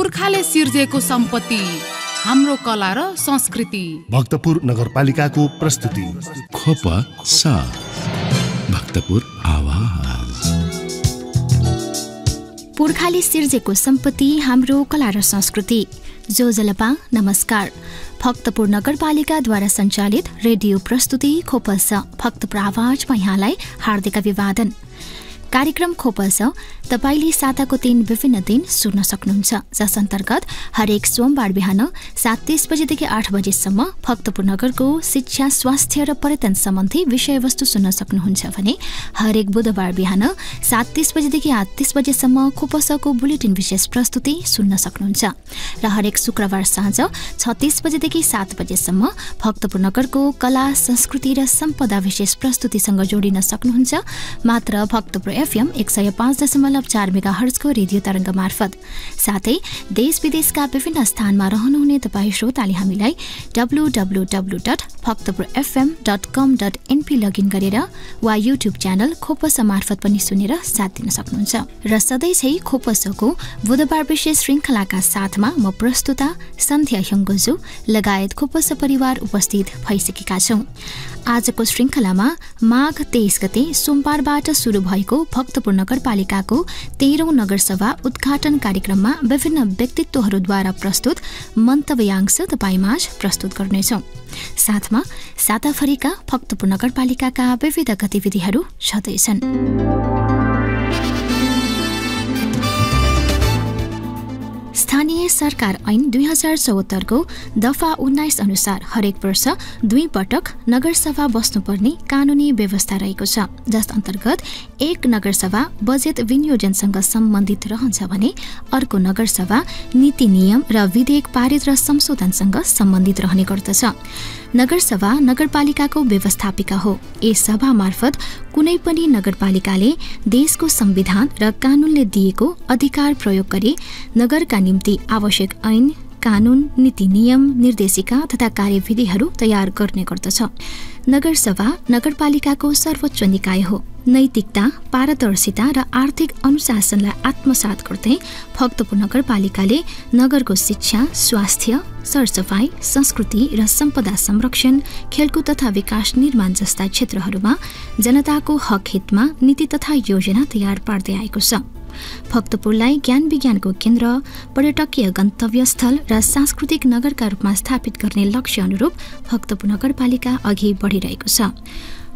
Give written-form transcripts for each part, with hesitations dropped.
पुर्खाले सिर्जेको सम्पत्ति हाम्रो कला र संस्कृति। भक्तपुर नगरपालिकाको प्रस्तुति खोप भक्तपुर आवाज। पुर्खाले सिर्जेको सम्पत्ति हाम्रो कला र संस्कृति। जो जलपा नमस्कार। भक्तपुर नगरपालिकाद्वारा सञ्चालित रेडियो प्रस्तुति खोपस भक्तपुर आवाजमा यहाँलाई हार्दिक अभिवादन। कार्यक्रम खोपस तपाईले साताको 3 विभिन्न दिन सुन्न सक्नुहुन्छ, जस अन्तर्गत हरेक सोमबार बिहान 7:30 बजेदेखि 8 बजेसम्म भक्तपुर नगरको शिक्षा, स्वास्थ्य र पर्यटन सम्बन्धी विषयवस्तु सुन्न सक्नुहुन्छ भने हरेक बुधबार बिहान 7:30 बजेदेखि 8:30 बजेसम्म खोपसको बुलेटिन विशेष प्रस्तुति सुन्न सक्नुहुन्छ र हरेक शुक्रबार साँझ 6:30 बजेदेखि 7 बजेसम्म भक्तपुर नगरको कला, संस्कृति र सम्पदा विशेष प्रस्तुतिसँग जोडिन सक्नुहुन्छ मात्र भक्तपुर FM 105.4 मेगाहर्जको रेडियो तरङ्ग मार्फत। साथै देश विदेशका विभिन्न स्थानमा रहनुहुने तपाईँ श्रोताले हामीलाई www.bhaktapurfm.com.np लगइन गरेर वा युट्युब च्यानल खोपस मार्फत पनि सुनेर साथ दिन सक्नुहुन्छ। र सधैँझै खोपसको बुधबार विशेष श्रृङ्खलाका साथमा म प्रस्तुता सन्ध्या ह्यङ्गोजु लगायत खोपस परिवार उपस्थित भइसकेका छौँ। आजको श्रृङ्खलामा माघ 23 गते सोमबारबाट सुरु भएको भक्तपुर नगरपालिकाको 13औं नगरसभा उद्घाटन कार्यक्रममा विभिन्न व्यक्तित्वहरूद्वारा प्रस्तुत मन्तव्यांश तपाईमाझ प्रस्तुत गर्नेछौँ। साथमा साताभरिका भक्तपुर नगरपालिकाका विविध गतिविधिहरू छँदैछन्। स्थानीय सरकार ऐन 2074 को दफा 19 अनुसार हरेक वर्ष 2 पटक नगरसभा बस्नुपर्ने कानूनी व्यवस्था रहेको छ, जस अन्तर्गत एक नगरसभा बजेट विनियोजनसँग सम्बन्धित रहन्छ भने अर्को नगरसभा नीति नियम र विधेयक पारित र संशोधनसँग सम्बन्धित रहने गर्दछ। नगरसभा नगरपालिकाको व्यवस्थापिका हो। यस सभा मार्फत कुनै पनि नगरपालिकाले देशको संविधान र कानूनले दिएको अधिकार प्रयोग गरी नगरका निम्ति आवश्यक ऐन, कानून, नीति नियम, निर्देशिका तथा कार्यविधिहरू तयार गर्ने गर्दछ। नगरसभा नगरपालिकाको सर्वोच्च निकाय हो। नैतिकता, पारदर्शिता र आर्थिक अनुशासनलाई आत्मसात गर्दै भक्तपुर नगरपालिकाले नगरको शिक्षा, स्वास्थ्य, सरसफाई, संस्कृति र सम्पदा संरक्षण, खेलकुद तथा विकास निर्माण जस्ता क्षेत्रहरूमा जनताको हक हितमा नीति तथा योजना तयार पार्दै आएको छ। भक्तपुरलाई ज्ञान विज्ञानको केन्द्र, पर्यटकीय गन्तव्य स्थल र सांस्कृतिक नगरका रूपमा स्थापित गर्ने लक्ष्य अनुरूप भक्तपुर नगरपालिका अघि बढिरहेको छ।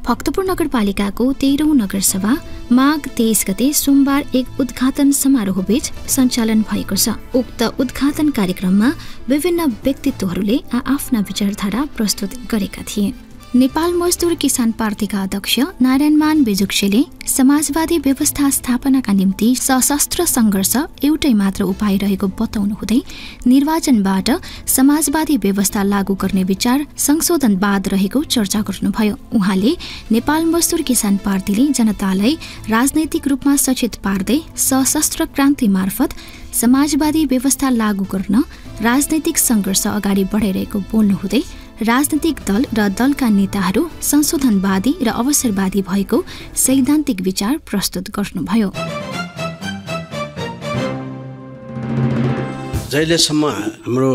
भक्तपुर नगरपालिकाको 13औं नगरसभा माघ 23 गते सोमबार एक उद्घाटन समारोहबीच सञ्चालन भएको छ। उक्त उद्घाटन कार्यक्रममा विभिन्न व्यक्तित्वहरूले आफ्ना विचारधारा प्रस्तुत गरेका थिए। नेपाल मजदुर किसान पार्टीका अध्यक्ष नारायणमान बेजुक्सेले समाजवादी व्यवस्था स्थापनाका निम्ति सशस्त्र सङ्घर्ष एउटै मात्र उपाय रहेको बताउनुहुँदै निर्वाचनबाट समाजवादी व्यवस्था लागू गर्ने विचार संशोधनवाद रहेको चर्चा गर्नुभयो। उहाँले नेपाल मजदुर किसान पार्टीले जनतालाई राजनैतिक रूपमा सचेत पार्दै सशस्त्र क्रान्ति मार्फत समाजवादी व्यवस्था लागू गर्न राजनैतिक सङ्घर्ष अगाडि बढाइरहेको बोल्नुहुँदै राजनैतिक दल र दलका नेताहरू संशोधनवादी र अवसरवादी भएको सैद्धान्तिक विचार प्रस्तुत गर्नुभयो। जहिलेसम्म हाम्रो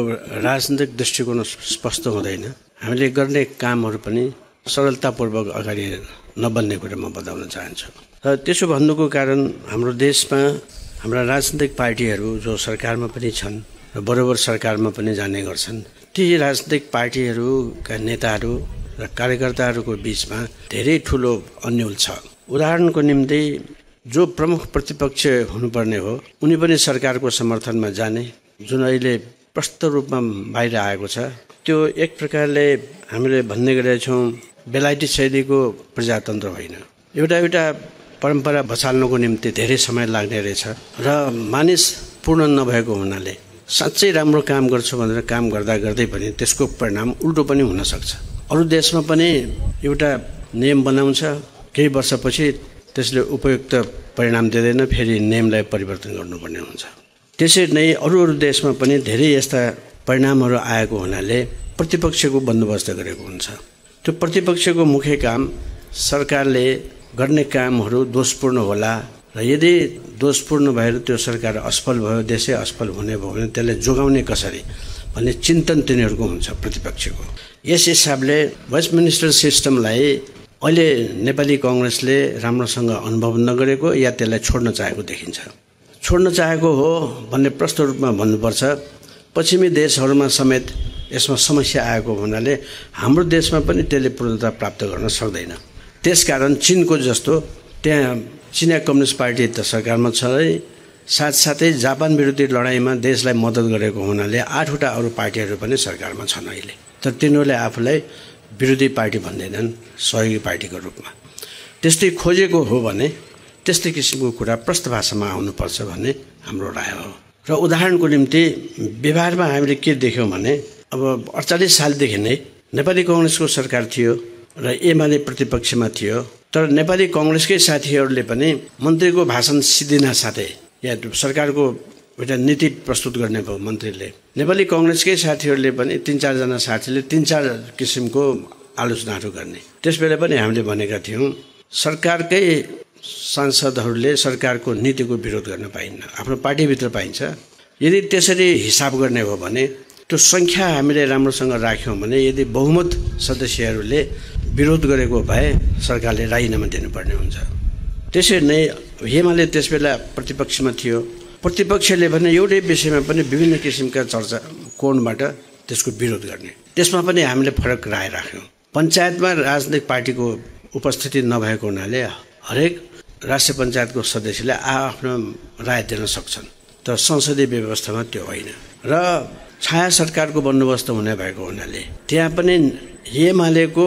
राजनैतिक दृष्टिकोण स्पष्ट हुँदैन, हामीले गर्ने कामहरू पनि सरलतापूर्वक अगाडि नबन्ने कुरा म बताउन चाहन्छु। र त्यसो भन्नुको कारण हाम्रो देशमा हाम्रा राजनैतिक पार्टीहरू जो सरकारमा पनि छन् र बराबर सरकारमा पनि जाने गर्छन्, ती राजनैतिक पार्टीहरूका नेताहरू र कार्यकर्ताहरूको बीचमा धेरै ठुलो अन्यल छ। उदाहरणको निम्ति जो प्रमुख प्रतिपक्ष हुनुपर्ने हो उनी पनि सरकारको समर्थनमा जाने, जुन अहिले प्रष्ट रूपमा बाहिर आएको छ। त्यो एक प्रकारले हामीले भन्ने गरेका छौँ बेलायती शैलीको प्रजातन्त्र होइन। एउटा परम्परा बचाल्नको निम्ति धेरै समय लाग्ने रहेछ र मानिस पूर्ण नभएको हुनाले साँच्चै राम्रो काम गर्छु भनेर काम गर्दा गर्दै पनि त्यसको परिणाम उल्टो पनि हुन सक्छ। अरू देशमा पनि एउटा नियम बनाउँछ, केही वर्षपछि त्यसले उपयुक्त परिणाम दिँदैन, फेरि नियमलाई परिवर्तन गर्नुपर्ने हुन्छ। त्यसरी नै अरू देशमा पनि धेरै यस्ता परिणामहरू आएको हुनाले प्रतिपक्षको बन्दोबस्त गरेको हुन्छ। त्यो प्रतिपक्षको मुख्य काम सरकारले गर्ने कामहरू दोषपूर्ण होला र यदि दोषपूर्ण भएर त्यो सरकार असफल भयो, देशै असफल हुने भयो भने त्यसलाई जोगाउने कसरी भन्ने चिन्तन तिनीहरूको हुन्छ प्रतिपक्षको। यस हिसाबले वेस्टमिनिस्टर सिस्टमलाई अहिले नेपाली कांग्रेसले राम्रोसँग अनुभव नगरेको या त्यसलाई छोड्न चाहेको देखिन्छ। छोड्न चाहेको हो भन्ने प्रष्ट रूपमा भन्नुपर्छ। पश्चिमी देशहरूमा समेत यसमा समस्या आएको हुनाले हाम्रो देशमा पनि त्यसले पूर्णता प्राप्त गर्न सक्दैन। त्यसकारण चीनको जस्तो त्यहाँ चिनिया कम्युनिस्ट पार्टी त सरकारमा छ, साथसाथै जापान विरुद्ध लडाइँमा देशलाई मद्दत गरेको हुनाले 8वटा अरू पार्टीहरू पनि सरकारमा छन् अहिले। तर तिनीहरूले आफूलाई विरोधी पार्टी भन्दैनन्, सहयोगी पार्टीको रूपमा। त्यस्तै खोजेको हो भने त्यस्तै किसिमको कुरा प्रष्ट भाषामा आउनुपर्छ भन्ने हाम्रो राय हो। र उदाहरणको निम्ति व्यवहारमा हामीले के देख्यौँ भने अब 48 सालदेखि नै नेपाली कांग्रेसको सरकार थियो र एमाले प्रतिपक्षमा थियो, तर नेपाली कांग्रेसकै साथीहरूले पनि मन्त्रीको भाषण सिद्धिन साथै या सरकारको एउटा नीति प्रस्तुत गर्ने भयो मन्त्रीले, नेपाली कांग्रेसकै साथीहरूले पनि 3-4 जना साथीले 3-4 किसिमको आलोचनाहरू गर्ने। त्यसबेला पनि हामीले भनेका थियौँ सरकारकै सांसदहरूले सरकारको नीतिको विरोध गर्न पाइन्न, आफ्नो पार्टीभित्र पाइन्छ। यदि त्यसरी हिसाब गर्ने हो भने त्यो सङ्ख्या हामीले राम्रोसँग राख्यौँ भने यदि बहुमत सदस्यहरूले विरोध गरेको भए सरकारले राजीनामा दिनुपर्ने हुन्छ। त्यसरी नै एमाले त्यसबेला प्रतिपक्षमा थियो, प्रतिपक्षले भने एउटै विषयमा पनि विभिन्न किसिमका चर्चा कोणबाट त्यसको विरोध गर्ने। त्यसमा पनि हामीले फरक राय राख्यौँ। पञ्चायतमा राजनीतिक पार्टीको उपस्थिति नभएको हुनाले हरेक राष्ट्रिय पञ्चायतको सदस्यले आफ्नो राय दिन सक्छन्, तर संसदीय व्यवस्थामा त्यो होइन। र छाया सरकारको बन्दोबस्त हुने भएको हुनाले त्यहाँ पनि एमालेको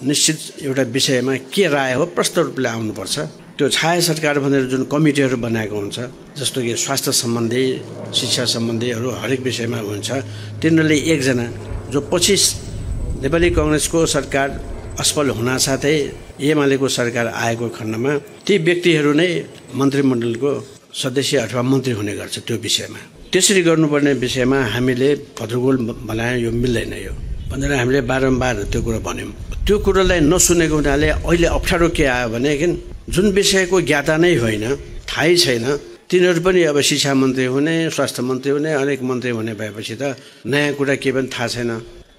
निश्चित एउटा विषयमा के राय हो प्रष्ट रूपले आउनुपर्छ। त्यो छाया सरकार भनेर जुन कमिटीहरू बनाएको हुन्छ, जस्तो कि स्वास्थ्य सम्बन्धी, शिक्षा सम्बन्धीहरू हरेक विषयमा हुन्छ, तिनीहरूले एकजना जो पछि नेपाली कांग्रेसको सरकार असफल हुनासाथै एमालेको सरकार आएको खण्डमा ती व्यक्तिहरू नै मन्त्रीमण्डलको सदस्य अथवा मन्त्री हुने गर्छ। त्यो विषयमा त्यसरी गर्नुपर्ने विषयमा हामीले भद्रगोल बनायो, यो मिल्दैन यो भनेर हामीले बारम्बार त्यो कुरा भन्यौँ। त्यो कुरालाई नसुनेको हुनाले अहिले अप्ठ्यारो के आयो भने जुन विषयको ज्ञाता नै होइन, थाहै छैन, तिनीहरू पनि अब शिक्षा मन्त्री हुने, स्वास्थ्य मन्त्री हुने, अनेक मन्त्री हुने भएपछि त नयाँ कुरा के पनि थाहा छैन।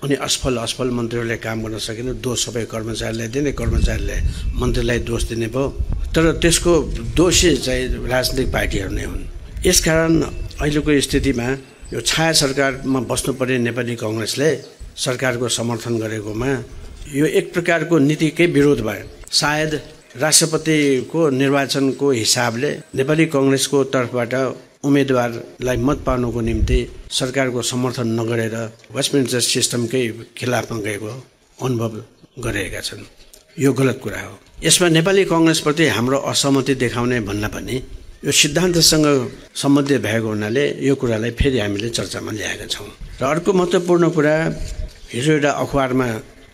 अनि असफल मन्त्रीहरूले काम गर्न सकेन, दोष सबै कर्मचारीलाई दिने, कर्मचारीले मन्त्रीलाई दोष दिने भयो। तर त्यसको दोषी चाहिँ राजनीतिक पार्टीहरू नै हुन्। यसकारण अहिलेको स्थितिमा यो छाया सरकारमा बस्नुपर्ने नेपाली कांग्रेसले सरकारको समर्थन गरेकोमा यो एक प्रकारको नीतिकै विरोध भयो। सायद राष्ट्रपतिको निर्वाचनको हिसाबले नेपाली कांग्रेसको तर्फबाट उम्मेदवारलाई मत पाउनको निम्ति सरकारको समर्थन नगरेर वेस्टमिनिस्टर सिस्टमकै खिलाफमा गएको अनुभव गरेका छन्। यो गलत कुरा हो। यसमा नेपाली कांग्रेसप्रति हाम्रो असहमति देखाउने भन्दा पनि यो सिद्धान्तसँग सम्बन्धित भएको हुनाले यो कुरालाई फेरि हामीले चर्चामा ल्याएका छौँ। र अर्को महत्त्वपूर्ण कुरा हिजो एउटा अखबारमा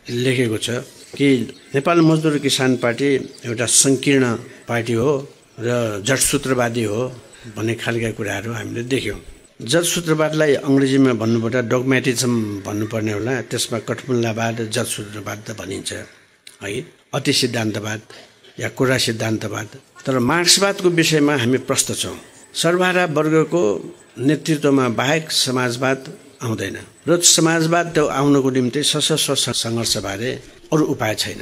लेखेको छ कि नेपाल मजदुर किसान पार्टी एउटा सङ्कीर्ण पार्टी हो र जडसूत्रवादी हो भन्ने खालका कुराहरू हामीले देख्यौँ। जडसूत्रवादलाई अङ्ग्रेजीमा भन्नुपर्दा डोगमेटिजम भन्नुपर्ने होला, त्यसमा कठमुल्लावाद, जडसूत्रवाद त भनिन्छ है, अति सिद्धान्तवाद या कुरा सिद्धान्तवाद। तर मार्क्सवादको विषयमा हामी प्रष्ट छौँ। सर्वहारा वर्गको नेतृत्वमा बाहेक समाजवाद आउँदैन र समाजवाद त्यो आउनको निम्ति सशस्त्र सङ्घर्षबारे अरू उपाय छैन।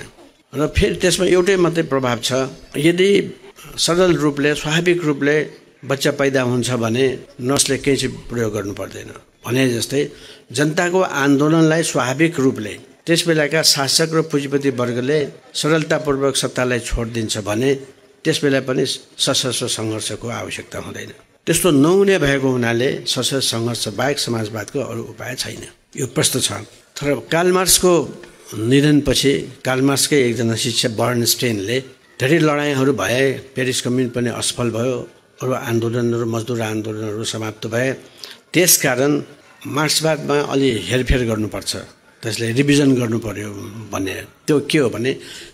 र फेरि त्यसमा एउटै मात्रै प्रभाव छ, यदि सरल रूपले स्वाभाविक रूपले बच्चा पैदा हुन्छ भने नर्सले केही चाहिँ प्रयोग गर्नु पर्दैन भने जस्तै जनताको आन्दोलनलाई स्वाभाविक रूपले त्यस बेलाका शासक र पुँजीपति वर्गले सरलतापूर्वक सत्तालाई छोडिदिन्छ भने त्यस बेला पनि सशस्त्र सङ्घर्षको आवश्यकता हुँदैन। त्यस्तो नहुने भएको हुनाले सशस्त्र सङ्घर्ष बाहेक समाजवादको अरू उपाय छैन, यो प्रष्ट छ। तर कार्ल मार्क्सको निधनपछि कार्ल मार्क्सकै एकजना शिष्य बर्नस्टेनले धेरै लडाइँहरू भए, पेरिस कम्युन पनि असफल भयो, अरू आन्दोलनहरू मजदुर आन्दोलनहरू समाप्त भए। त्यसकारण मार्क्सवादमा अलि हेरफेर गर्नुपर्छ, त्यसलाई रिभिजन गर्नु पर्यो भन्ने। त्यो के हो भने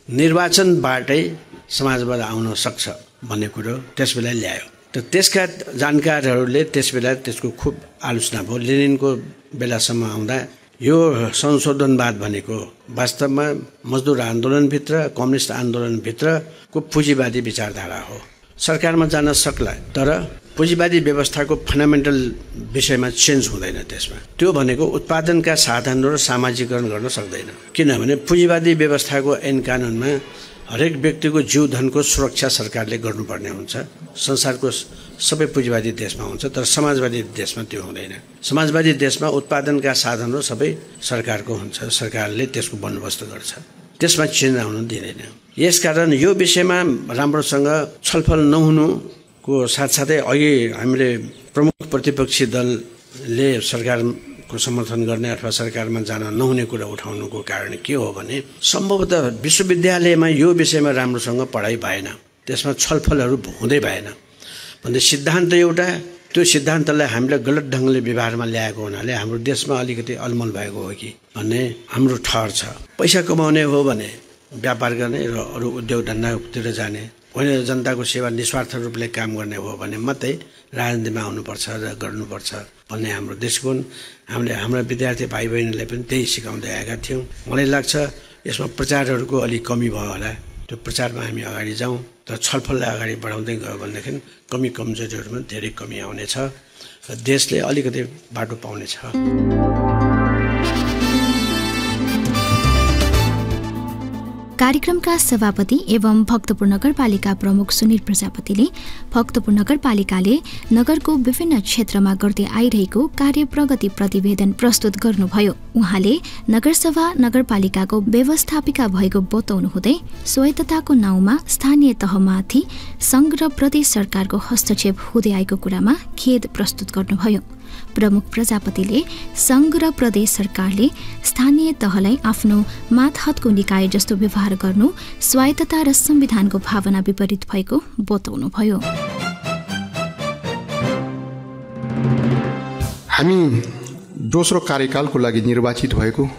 निर्वाचनबाटै समाजवाद आउन सक्छ भन्ने कुरो त्यसबेला ल्यायो। त त्यसका जानकारहरूले त्यसबेला त्यसको खुब आलोचना भयो। लेनिनको बेलासम्म आउँदा यो संशोधनवाद भनेको वास्तवमा मजदुर आन्दोलनभित्र, कम्युनिस्ट आन्दोलनभित्रको पुँजीवादी विचारधारा हो सरकारमा जान सक्ला, तर पुँजीवादी व्यवस्थाको फन्डामेन्टल विषयमा चेन्ज हुँदैन त्यसमा। त्यो भनेको उत्पादनका साधनहरू सामाजिकरण गर्न सक्दैन, किनभने पुँजीवादी व्यवस्थाको ऐन कानुनमा हरेक व्यक्तिको जीव धनको सुरक्षा सरकारले गर्नुपर्ने हुन्छ। संसारको सबै पुँजीवादी देशमा हुन्छ, तर समाजवादी देशमा त्यो हुँदैन। समाजवादी देशमा उत्पादनका साधनहरू सबै सरकारको हुन्छ, सरकारले त्यसको बन्दोबस्त गर्छ, त्यसमा चेन्ज आउन दिँदैन। यसकारण यो विषयमा राम्रोसँग छलफल नहुनुको साथसाथै अघि हामीले प्रमुख प्रतिपक्षी दलले सरकारको समर्थन गर्ने अथवा सरकारमा जान नहुने कुरा उठाउनुको कारण के हो भने सम्भवतः विश्वविद्यालयमा यो विषयमा राम्रोसँग पढाइ भएन, त्यसमा छलफलहरू हुँदै भएन भन्ने सिद्धान्त एउटा, त्यो सिद्धान्तलाई हामीले गलत ढङ्गले व्यवहारमा ल्याएको हुनाले हाम्रो देशमा अलिकति अलमल भएको हो कि भन्ने हाम्रो ठहर छ। पैसा कमाउने हो भने व्यापार गर्ने र अरू उद्योग धन्दातिर जाने होइन, जनताको सेवा निस्वार्थ रूपले काम गर्ने हो भने मात्रै राजनीतिमा आउनुपर्छ र गर्नुपर्छ भन्ने हाम्रो दृष्टिकोण। हामीले हाम्रा विद्यार्थी भाइ बहिनीलाई पनि त्यही सिकाउँदै आएका थियौँ। मलाई लाग्छ यसमा प्रचारहरूको अलिक कमी भयो होला, त्यो प्रचारमा हामी अगाडि जाउँ, तर छलफललाई अगाडि बढाउँदै गयो भनेदेखि कमी कमजोरीहरूमा धेरै कमी आउनेछ र देशले अलिकति बाटो पाउनेछ। कार्यक्रमका सभापति एवं भक्तपुर नगरपालिका प्रमुख सुनिल प्रजापतिले भक्तपुर नगरपालिकाले नगरको विभिन्न क्षेत्रमा गर्दै आइरहेको कार्य प्रगति प्रतिवेदन प्रस्तुत गर्नुभयो। उहाँले नगरसभा नगरपालिकाको व्यवस्थापिका भएको बताउनुहुँदै स्वायत्तताको नाउँमा स्थानीय तहमाथि संघ र प्रदेश सरकारको हस्तक्षेप हुँदै आएको कुरामा खेद प्रस्तुत गर्नुभयो। प्रमुख प्रजापतिले संघ र प्रदेश सरकारले स्थानीय तहलाई आफ्नो मातहतको निकाय जस्तो व्यवहार गर्नु स्वायत्तता र संविधानको भावना विपरीत भएको बताउनुभयो। हामी दोस्रो कार्यकालको लागि निर्वाचित भएको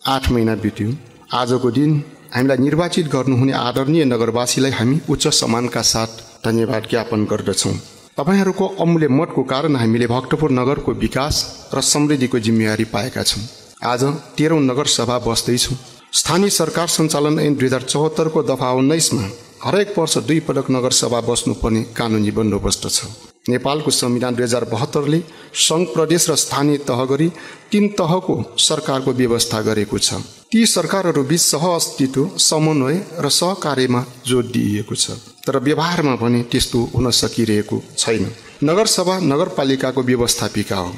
8 महिना बित्यो। आजको दिन हामीलाई निर्वाचित गर्नुहुने आदरणीय नगरवासीलाई हामी उच्च सम्मानका साथ धन्यवाद ज्ञापन गर्दछौँ। तपाईहरूको अमूल्य मतको कारण हामीले भक्तपुर नगरको विकास र समृद्धिको जिम्मेवारी पाएका छौँ। आज 13औं नगरसभा बस्दैछौँ। स्थानीय सरकार सञ्चालन ऐन 2074 को दफा 19 मा हरेक वर्ष 2 पटक नगरसभा बस्नुपर्ने कानुनी बन्दोबस्त छ। नेपालको संविधान 2072 ले संघ, प्रदेश र स्थानीय तह गरी 3 तहको सरकारको व्यवस्था गरेको छ। ती सरकारहरू बीच सहअस्तित्व, समन्वय र सहकार्यमा जोड दिइएको छ, तर व्यवहारमा भने त्यस्तो हुन सकिरहेको छैन। नगरसभा नगरपालिकाको व्यवस्थापिका हो।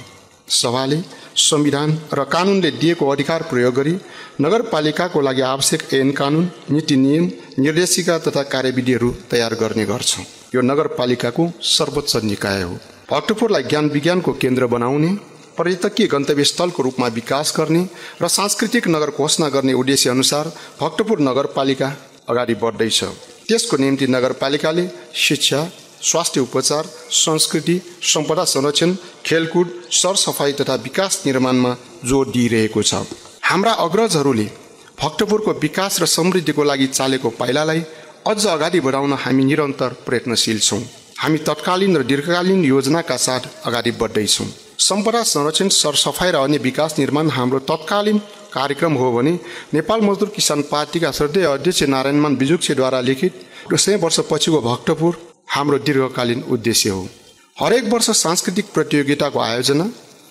सभाले संविधान र कानुनले दिएको अधिकार प्रयोग गरी नगरपालिकाको लागि आवश्यक ऐन कानुन, नीति नियम, निर्देशिका तथा कार्यविधिहरू तयार गर्ने गर्छ। यो नगरपालिकाको सर्वोच्च निकाय हो। भक्तपुरलाई ज्ञान विज्ञानको केन्द्र बनाउने, पर्यटकीय गन्तव्य स्थलको रूपमा विकास गर्ने र सांस्कृतिक नगर घोषणा गर्ने उद्देश्य अनुसार भक्तपुर नगरपालिका अगाडि बढ्दैछ। त्यसको निम्ति नगरपालिकाले शिक्षा, स्वास्थ्य उपचार, संस्कृति, सम्पदा संरक्षण, खेलकुद, सरसफाई तथा विकास निर्माणमा जोड दिइरहेको छ। हाम्रा अग्रजहरूले भक्तपुरको विकास र समृद्धिको लागि चालेको पाइलालाई अझ अगाडि बढाउन हामी निरन्तर प्रयत्नशील छौँ। हामी तत्कालीन र दीर्घकालीन योजनाका साथ अगाडि बढ्दैछौँ। सम्पदा संरक्षण, सरसफाई र अन्य विकास निर्माण हाम्रो तत्कालीन कार्यक्रम हो भने नेपाल मजदुर किसान पार्टीका श्रद्धेय अध्यक्ष नारायणमान बिजुक्सेद्वारा लिखित 100 वर्षपछिको भक्तपुर हाम्रो दीर्घकालीन उद्देश्य हो। हरेक वर्ष सांस्कृतिक प्रतियोगिताको आयोजना,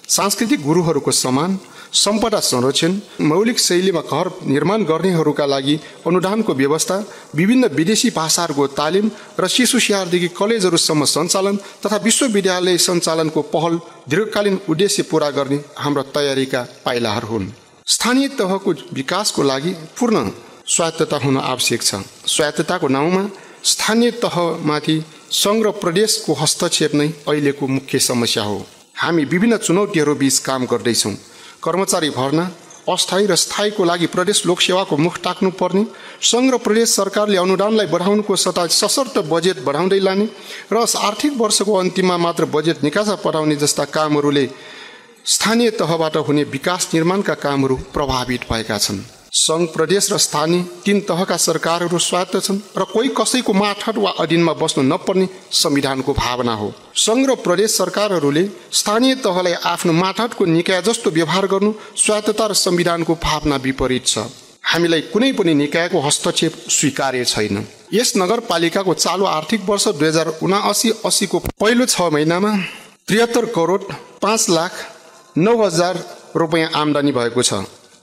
सांस्कृतिक गुरुहरूको सम्मान, सम्पदा संरक्षण, मौलिक शैलीमा घर निर्माण गर्नेहरूका लागि अनुदानको व्यवस्था, विभिन्न विदेशी भाषाहरूको तालिम र शिशु स्याहारदेखि कलेजहरूसम्म सञ्चालन तथा विश्वविद्यालय सञ्चालनको पहल दीर्घकालीन उद्देश्य पूरा गर्ने हाम्रा तयारीका पाइलाहरू हुन्। स्थानीय तहको विकासको लागि पूर्ण स्वायत्तता हुन आवश्यक छ। स्वायत्तताको नाउँमा स्थानीय तहमाथि संघ र प्रदेशको हस्तक्षेप नै अहिलेको मुख्य समस्या हो। हामी विभिन्न चुनौतीहरू बीच काम गर्दैछौँ। कर्मचारी भर्ना, अस्थायी र स्थायीको लागि प्रदेश लोकसेवाको मुख टाक्नुपर्ने, संघ र प्रदेश सरकारले अनुदानलाई बढाउनुको सट्टा सशर्त बजेट बढाउँदै लाने र आर्थिक वर्षको अन्तिममा मात्र बजेट निकासा पठाउने जस्ता कामहरूले स्थानीय तहबाट हुने विकास निर्माणका कामहरू प्रभावित भएका छन्। संघ, प्रदेश र स्थानीय 3 तहका सरकारहरू स्वायत्त छन् र कोही कसैको मातहत वा अधीनमा बस्नु नपर्ने संविधानको भावना हो। संघ र प्रदेश सरकारहरूले स्थानीय तहलाई आफ्नो मातहतको निकाय जस्तो व्यवहार गर्नु स्वायत्तता र संविधानको भावना विपरीत छ। हामीलाई कुनै पनि निकायको हस्तक्षेप स्वीकार्य छैन। यस नगरपालिकाको चालु आर्थिक वर्ष 2079-80 को पहिलो 6 महिनामा 73 करोड 5,09,000 रुपैयाँ आम्दानी भएको छ,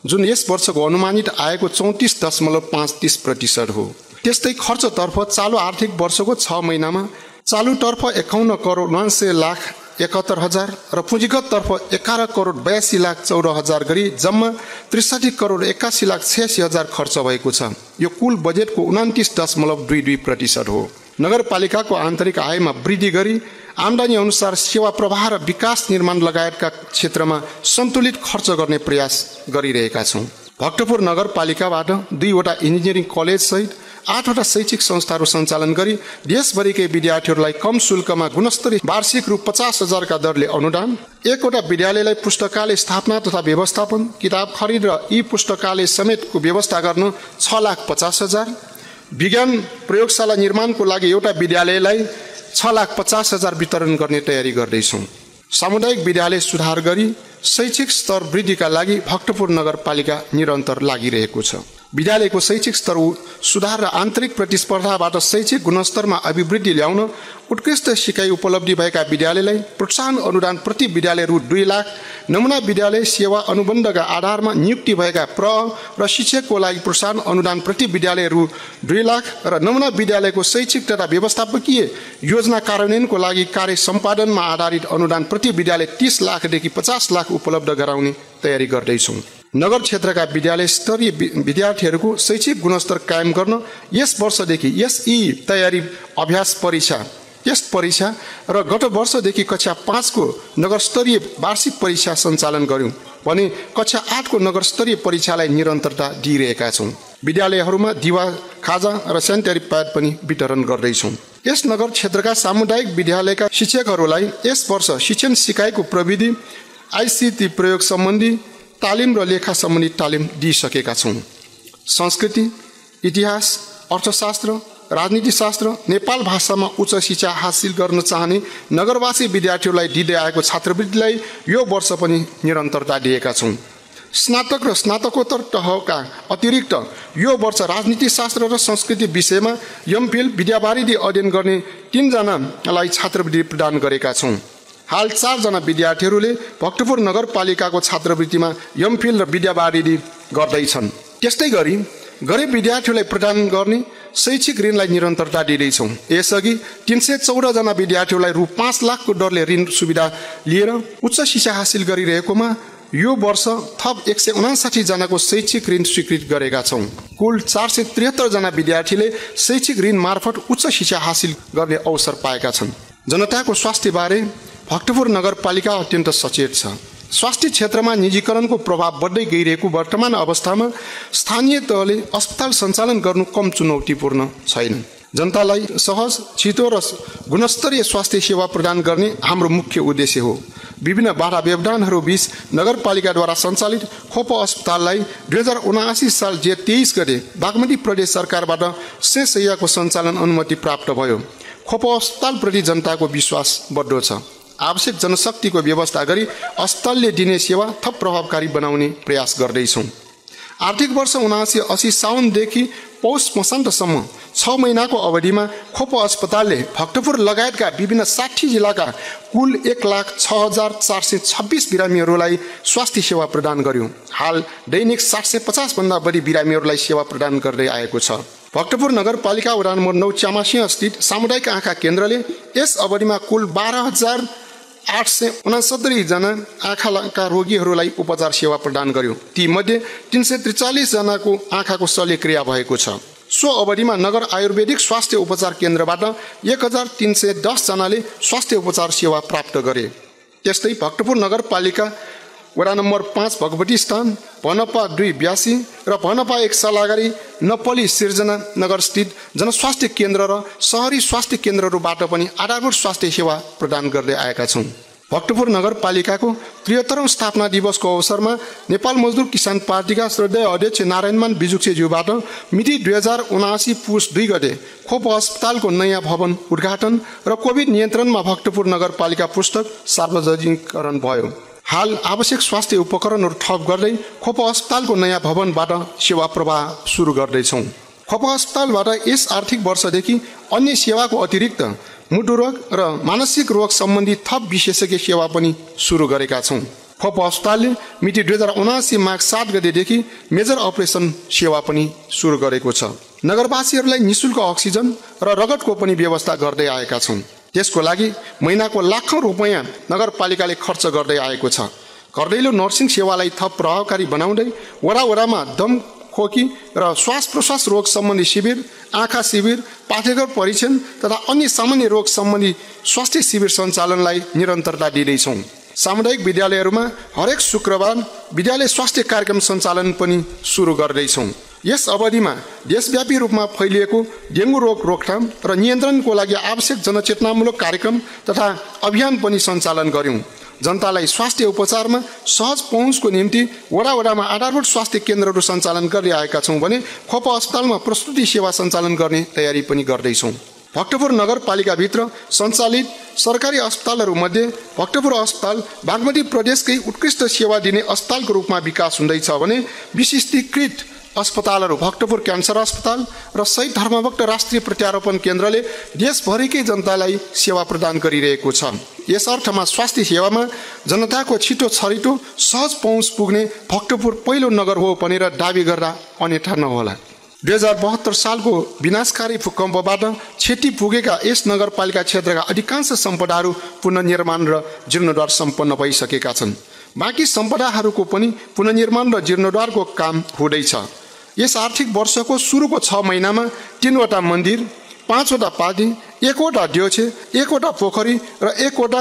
जुन यस वर्षको अनुमानित आयको 34.35% हो। त्यस्तै खर्चतर्फ चालु आर्थिक वर्षको 6 महिनामा चालुतर्फ 51 करोड 9,71,000 र पुँजीगततर्फ 11 करोड 82,14,000 गरी जम्मा 63 करोड 81,86,000 खर्च भएको छ। यो कुल बजेटको 29.22% हो। नगरपालिकाको आन्तरिक आयमा वृद्धि गरी आम्दानी अनुसार सेवा प्रवाह र विकास निर्माण लगायतका क्षेत्रमा सन्तुलित खर्च गर्ने प्रयास गरिरहेका छौँ। भक्तपुर नगरपालिकाबाट 2वटा इन्जिनियरिङ कलेज सहित 8वटा शैक्षिक संस्थाहरू सञ्चालन गरी देशभरिकै विद्यार्थीहरूलाई कम शुल्कमा गुणस्तरीय वार्षिक रु 50,000 का दरले अनुदान, 1वटा विद्यालयलाई पुस्तकालय स्थापना तथा व्यवस्थापन, किताब खरिद र ई पुस्तकालय समेतको व्यवस्था गर्न 6,50,000, विज्ञान प्रयोगशाला निर्माणको लागि एउटा विद्यालयलाई 6,50,000 वितरण गर्ने तयारी गर्दैछौँ। सामुदायिक विद्यालय सुधार गरी शैक्षिक स्तर वृद्धिका लागि भक्तपुर नगरपालिका निरन्तर लागिरहेको छ। विद्यालयको शैक्षिक स्तर सुधार र आन्तरिक प्रतिस्पर्धाबाट शैक्षिक गुणस्तरमा अभिवृद्धि ल्याउन उत्कृष्ट सिकाइ उपलब्धि भएका विद्यालयलाई प्रोत्साहन अनुदान प्रति विद्यालय रु 2 लाख, नमुना विद्यालय सेवा अनुबन्धका आधारमा नियुक्ति भएका र शिक्षकको लागि प्रोत्साहन अनुदान प्रति विद्यालय रु 2 लाख र नमुना विद्यालयको शैक्षिक तथा व्यवस्थापकीय योजना कार्यान्वयनको लागि कार्य सम्पादनमा आधारित अनुदान प्रति विद्यालय 30 लाखदेखि 50 लाख उपलब्ध गराउने तयारी गर्दैछौँ। नगर क्षेत्रका विद्यालय स्तरीय विद्यार्थीहरूको शैक्षिक गुणस्तर कायम गर्न यस वर्षदेखि एसई तयारी अभ्यास परीक्षा, टेस्ट परीक्षा र गत वर्षदेखि कक्षा 5 को नगरस्तरीय वार्षिक परीक्षा सञ्चालन गर्यौं भने कक्षा 8 को नगरस्तरीय परीक्षालाई निरन्तरता दिइरहेका छौँ। विद्यालयहरूमा दिवा, खाजा र सेनिटरी प्याड पनि वितरण गर्दैछौँ। यस नगर क्षेत्रका सामुदायिक विद्यालयका शिक्षकहरूलाई यस वर्ष शिक्षण सिकाइको प्रविधि, आइसिटी प्रयोग सम्बन्धी तालिम र लेखा सम्बन्धी तालिम दिइसकेका छौँ। संस्कृति, इतिहास, अर्थशास्त्र, राजनीतिशास्त्र, नेपाल भाषामा उच्च शिक्षा हासिल गर्न चाहने नगरवासी विद्यार्थीहरूलाई दिँदै आएको छात्रवृत्तिलाई यो वर्ष पनि निरन्तरता दिएका छौँ। स्नातक र स्नातकोत्तर तहका अतिरिक्त यो वर्ष राजनीतिशास्त्र र संस्कृति विषयमा एमफिल विद्यावारिधि अध्ययन गर्ने 3 जनालाई छात्रवृत्ति प्रदान गरेका छौँ। हाल 4 जना विद्यार्थीहरूले भक्तपुर नगरपालिकाको छात्रवृत्तिमा एमफिल र विद्यावारिधि गर्दैछन्। त्यस्तै गरी गरिब विद्यार्थीहरूलाई प्रदान गर्ने शैक्षिक ऋणलाई निरन्तरता दिँदैछौँ। यसअघि 314 जना विद्यार्थीहरूलाई रु 5 लाखको दरले ऋण सुविधा लिएर उच्च शिक्षा हासिल गरिरहेकोमा यो वर्ष थप 159 जनाको शैक्षिक ऋण स्वीकृत गरेका छौँ। कुल 473 जना विद्यार्थीले शैक्षिक ऋण मार्फत उच्च शिक्षा हासिल गर्ने अवसर पाएका छन्। जनताको स्वास्थ्यबारे भक्तपुर नगरपालिका अत्यन्त सचेत छ। स्वास्थ्य क्षेत्रमा निजीकरणको प्रभाव बढ्दै गइरहेको वर्तमान अवस्थामा स्थानीय तहले अस्पताल सञ्चालन गर्नु कम चुनौतीपूर्ण छैन। जनतालाई सहज, छिटो र गुणस्तरीय स्वास्थ्य सेवा प्रदान गर्ने हाम्रो मुख्य उद्देश्य हो। विभिन्न बाधा व्यवधानहरू बीच नगरपालिकाद्वारा सञ्चालित खोप अस्पताललाई 2079 साल जेठ 23 गते बागमती प्रदेश सरकारबाट शय्याको सञ्चालन अनुमति प्राप्त भयो। खोप अस्पतालप्रति जनताको विश्वास बढ्दो छ। आवश्यक जनशक्तिको व्यवस्था गरी अस्पतालले दिने सेवा थप प्रभावकारी बनाउने प्रयास गर्दैछौँ। आर्थिक वर्ष 79-80 साउनदेखि पौष मसान्तसम्म 6 महिनाको अवधिमा खोप अस्पतालले भक्तपुर लगायतका विभिन्न 60 जिल्लाका कुल 1,06,426 बिरामीहरूलाई स्वास्थ्य सेवा प्रदान गर्यो। हाल दैनिक 750 भन्दा बढी बिरामीहरूलाई सेवा प्रदान गर्दै आएको छ। भक्तपुर नगरपालिका वडा नम्बर 9 च्यामासिंह स्थित सामुदायिक आँखा केन्द्रले यस अवधिमा कुल 12,869 जना आँखाका रोगीहरूलाई उपचार सेवा प्रदान गर्यो। ती मध्ये 343 जनाको आँखाको शल्यक्रिया भएको छ। सो अवधिमा नगर आयुर्वेदिक स्वास्थ्य उपचार केन्द्रबाट 1,310 जनाले स्वास्थ्य उपचार सेवा प्राप्त गरे। त्यस्तै भक्तपुर नगरपालिका वडा नम्बर 5 भगवती स्थान, भनपा 2 ब्यासी र भनपा 1 सल्लाहगरी नपली सिर्जना नगर स्थित जनस्वास्थ्य केन्द्र र शहरी स्वास्थ्य केन्द्रहरूबाट पनि आधारभूत स्वास्थ्य सेवा प्रदान गर्दै आएका छौँ। भक्तपुर नगरपालिकाको 73औं स्थापना दिवसको अवसरमा नेपाल मजदुर किसान पार्टीका श्रद्धेय अध्यक्ष नारायणमान बिजुक्सेज्यूबाट मिति 2079 पुस 2 गते खोप अस्पतालको नयाँ भवन उद्घाटन र कोभिड नियन्त्रणमा भक्तपुर नगरपालिका पुस्तक सार्वजनिकरण भयो। हाल आवश्यक स्वास्थ्य उपकरणहरू थप गर्दै खोप अस्पतालको नयाँ भवनबाट सेवा प्रवाह सुरु गर्दैछौँ। खोप अस्पतालबाट यस आर्थिक वर्षदेखि अन्य सेवाको अतिरिक्त मुटु रोग र मानसिक रोग सम्बन्धी थप विशेषज्ञ सेवा पनि सुरु गरेका छौँ। खोप अस्पतालले मिति 2079 माघ 7 गतेदेखि मेजर अपरेसन सेवा पनि सुरु गरेको छ। नगरवासीहरूलाई निःशुल्क अक्सिजन र रगतको पनि व्यवस्था गर्दै आएका छौँ। त्यसको लागि महिनाको लाखौँ रुपैयाँ नगरपालिकाले खर्च गर्दै आएको छ। घरदैलो नर्सिङ सेवालाई थप प्रभावकारी बनाउँदै वडामा दम खोकी र श्वास प्रश्वास रोग सम्बन्धी शिविर, आँखा शिविर, पाठ्यक्रम परीक्षण तथा अन्य सामान्य रोग सम्बन्धी स्वास्थ्य शिविर सञ्चालनलाई निरन्तरता दिँदैछौँ। सामुदायिक विद्यालयहरूमा हरेक शुक्रबार विद्यालय स्वास्थ्य कार्यक्रम सञ्चालन पनि सुरु गर्दैछौँ। यस अवधिमा देशव्यापी रूपमा फैलिएको डेङ्गु रोग रोकथाम र नियन्त्रणको लागि आवश्यक जनचेतनामूलक कार्यक्रम तथा अभियान पनि सञ्चालन गर्यौँ। जनतालाई स्वास्थ्य उपचारमा सहज पहुँचको निम्ति वडामा आधारभूत स्वास्थ्य केन्द्रहरू सञ्चालन गर्दै आएका छौँ भने खोप अस्पतालमा प्रस्तुति सेवा सञ्चालन गर्ने तयारी पनि गर्दैछौँ। भक्तपुर नगरपालिकाभित्र सञ्चालित सरकारी अस्पतालहरूमध्ये भक्तपुर अस्पताल बागमती प्रदेशकै उत्कृष्ट सेवा दिने अस्पतालको रूपमा विकास हुँदैछ भने विशिष्टीकृत अस्पतालहरू भक्तपुर क्यान्सर अस्पताल र शहीद धर्मभक्त राष्ट्रिय प्रत्यारोपण केन्द्रले देशभरिकै जनतालाई सेवा प्रदान गरिरहेको छ। यस अर्थमा स्वास्थ्य सेवामा जनताको छिटो छरिटो सहज पहुँच पुग्ने भक्तपुर पहिलो नगर हो भनेर दावी गर्दा अन्यथा नहोला। 2072 सालको विनाशकारी भूकम्पबाट क्षति पुगेका यस नगरपालिका क्षेत्रका अधिकांश सम्पदाहरू पुनर्निर्माण र जीर्णोद्धार सम्पन्न भइसकेका छन्। बाँकी सम्पदाहरूको पनि पुनर्निर्माण र जीर्णोद्धारको काम हुँदैछ। यस आर्थिक वर्षको सुरुको 6 महिनामा 3वटा मन्दिर, 5वटा पादी, 1वटा ड्योछे, 1वटा पोखरी र 1वटा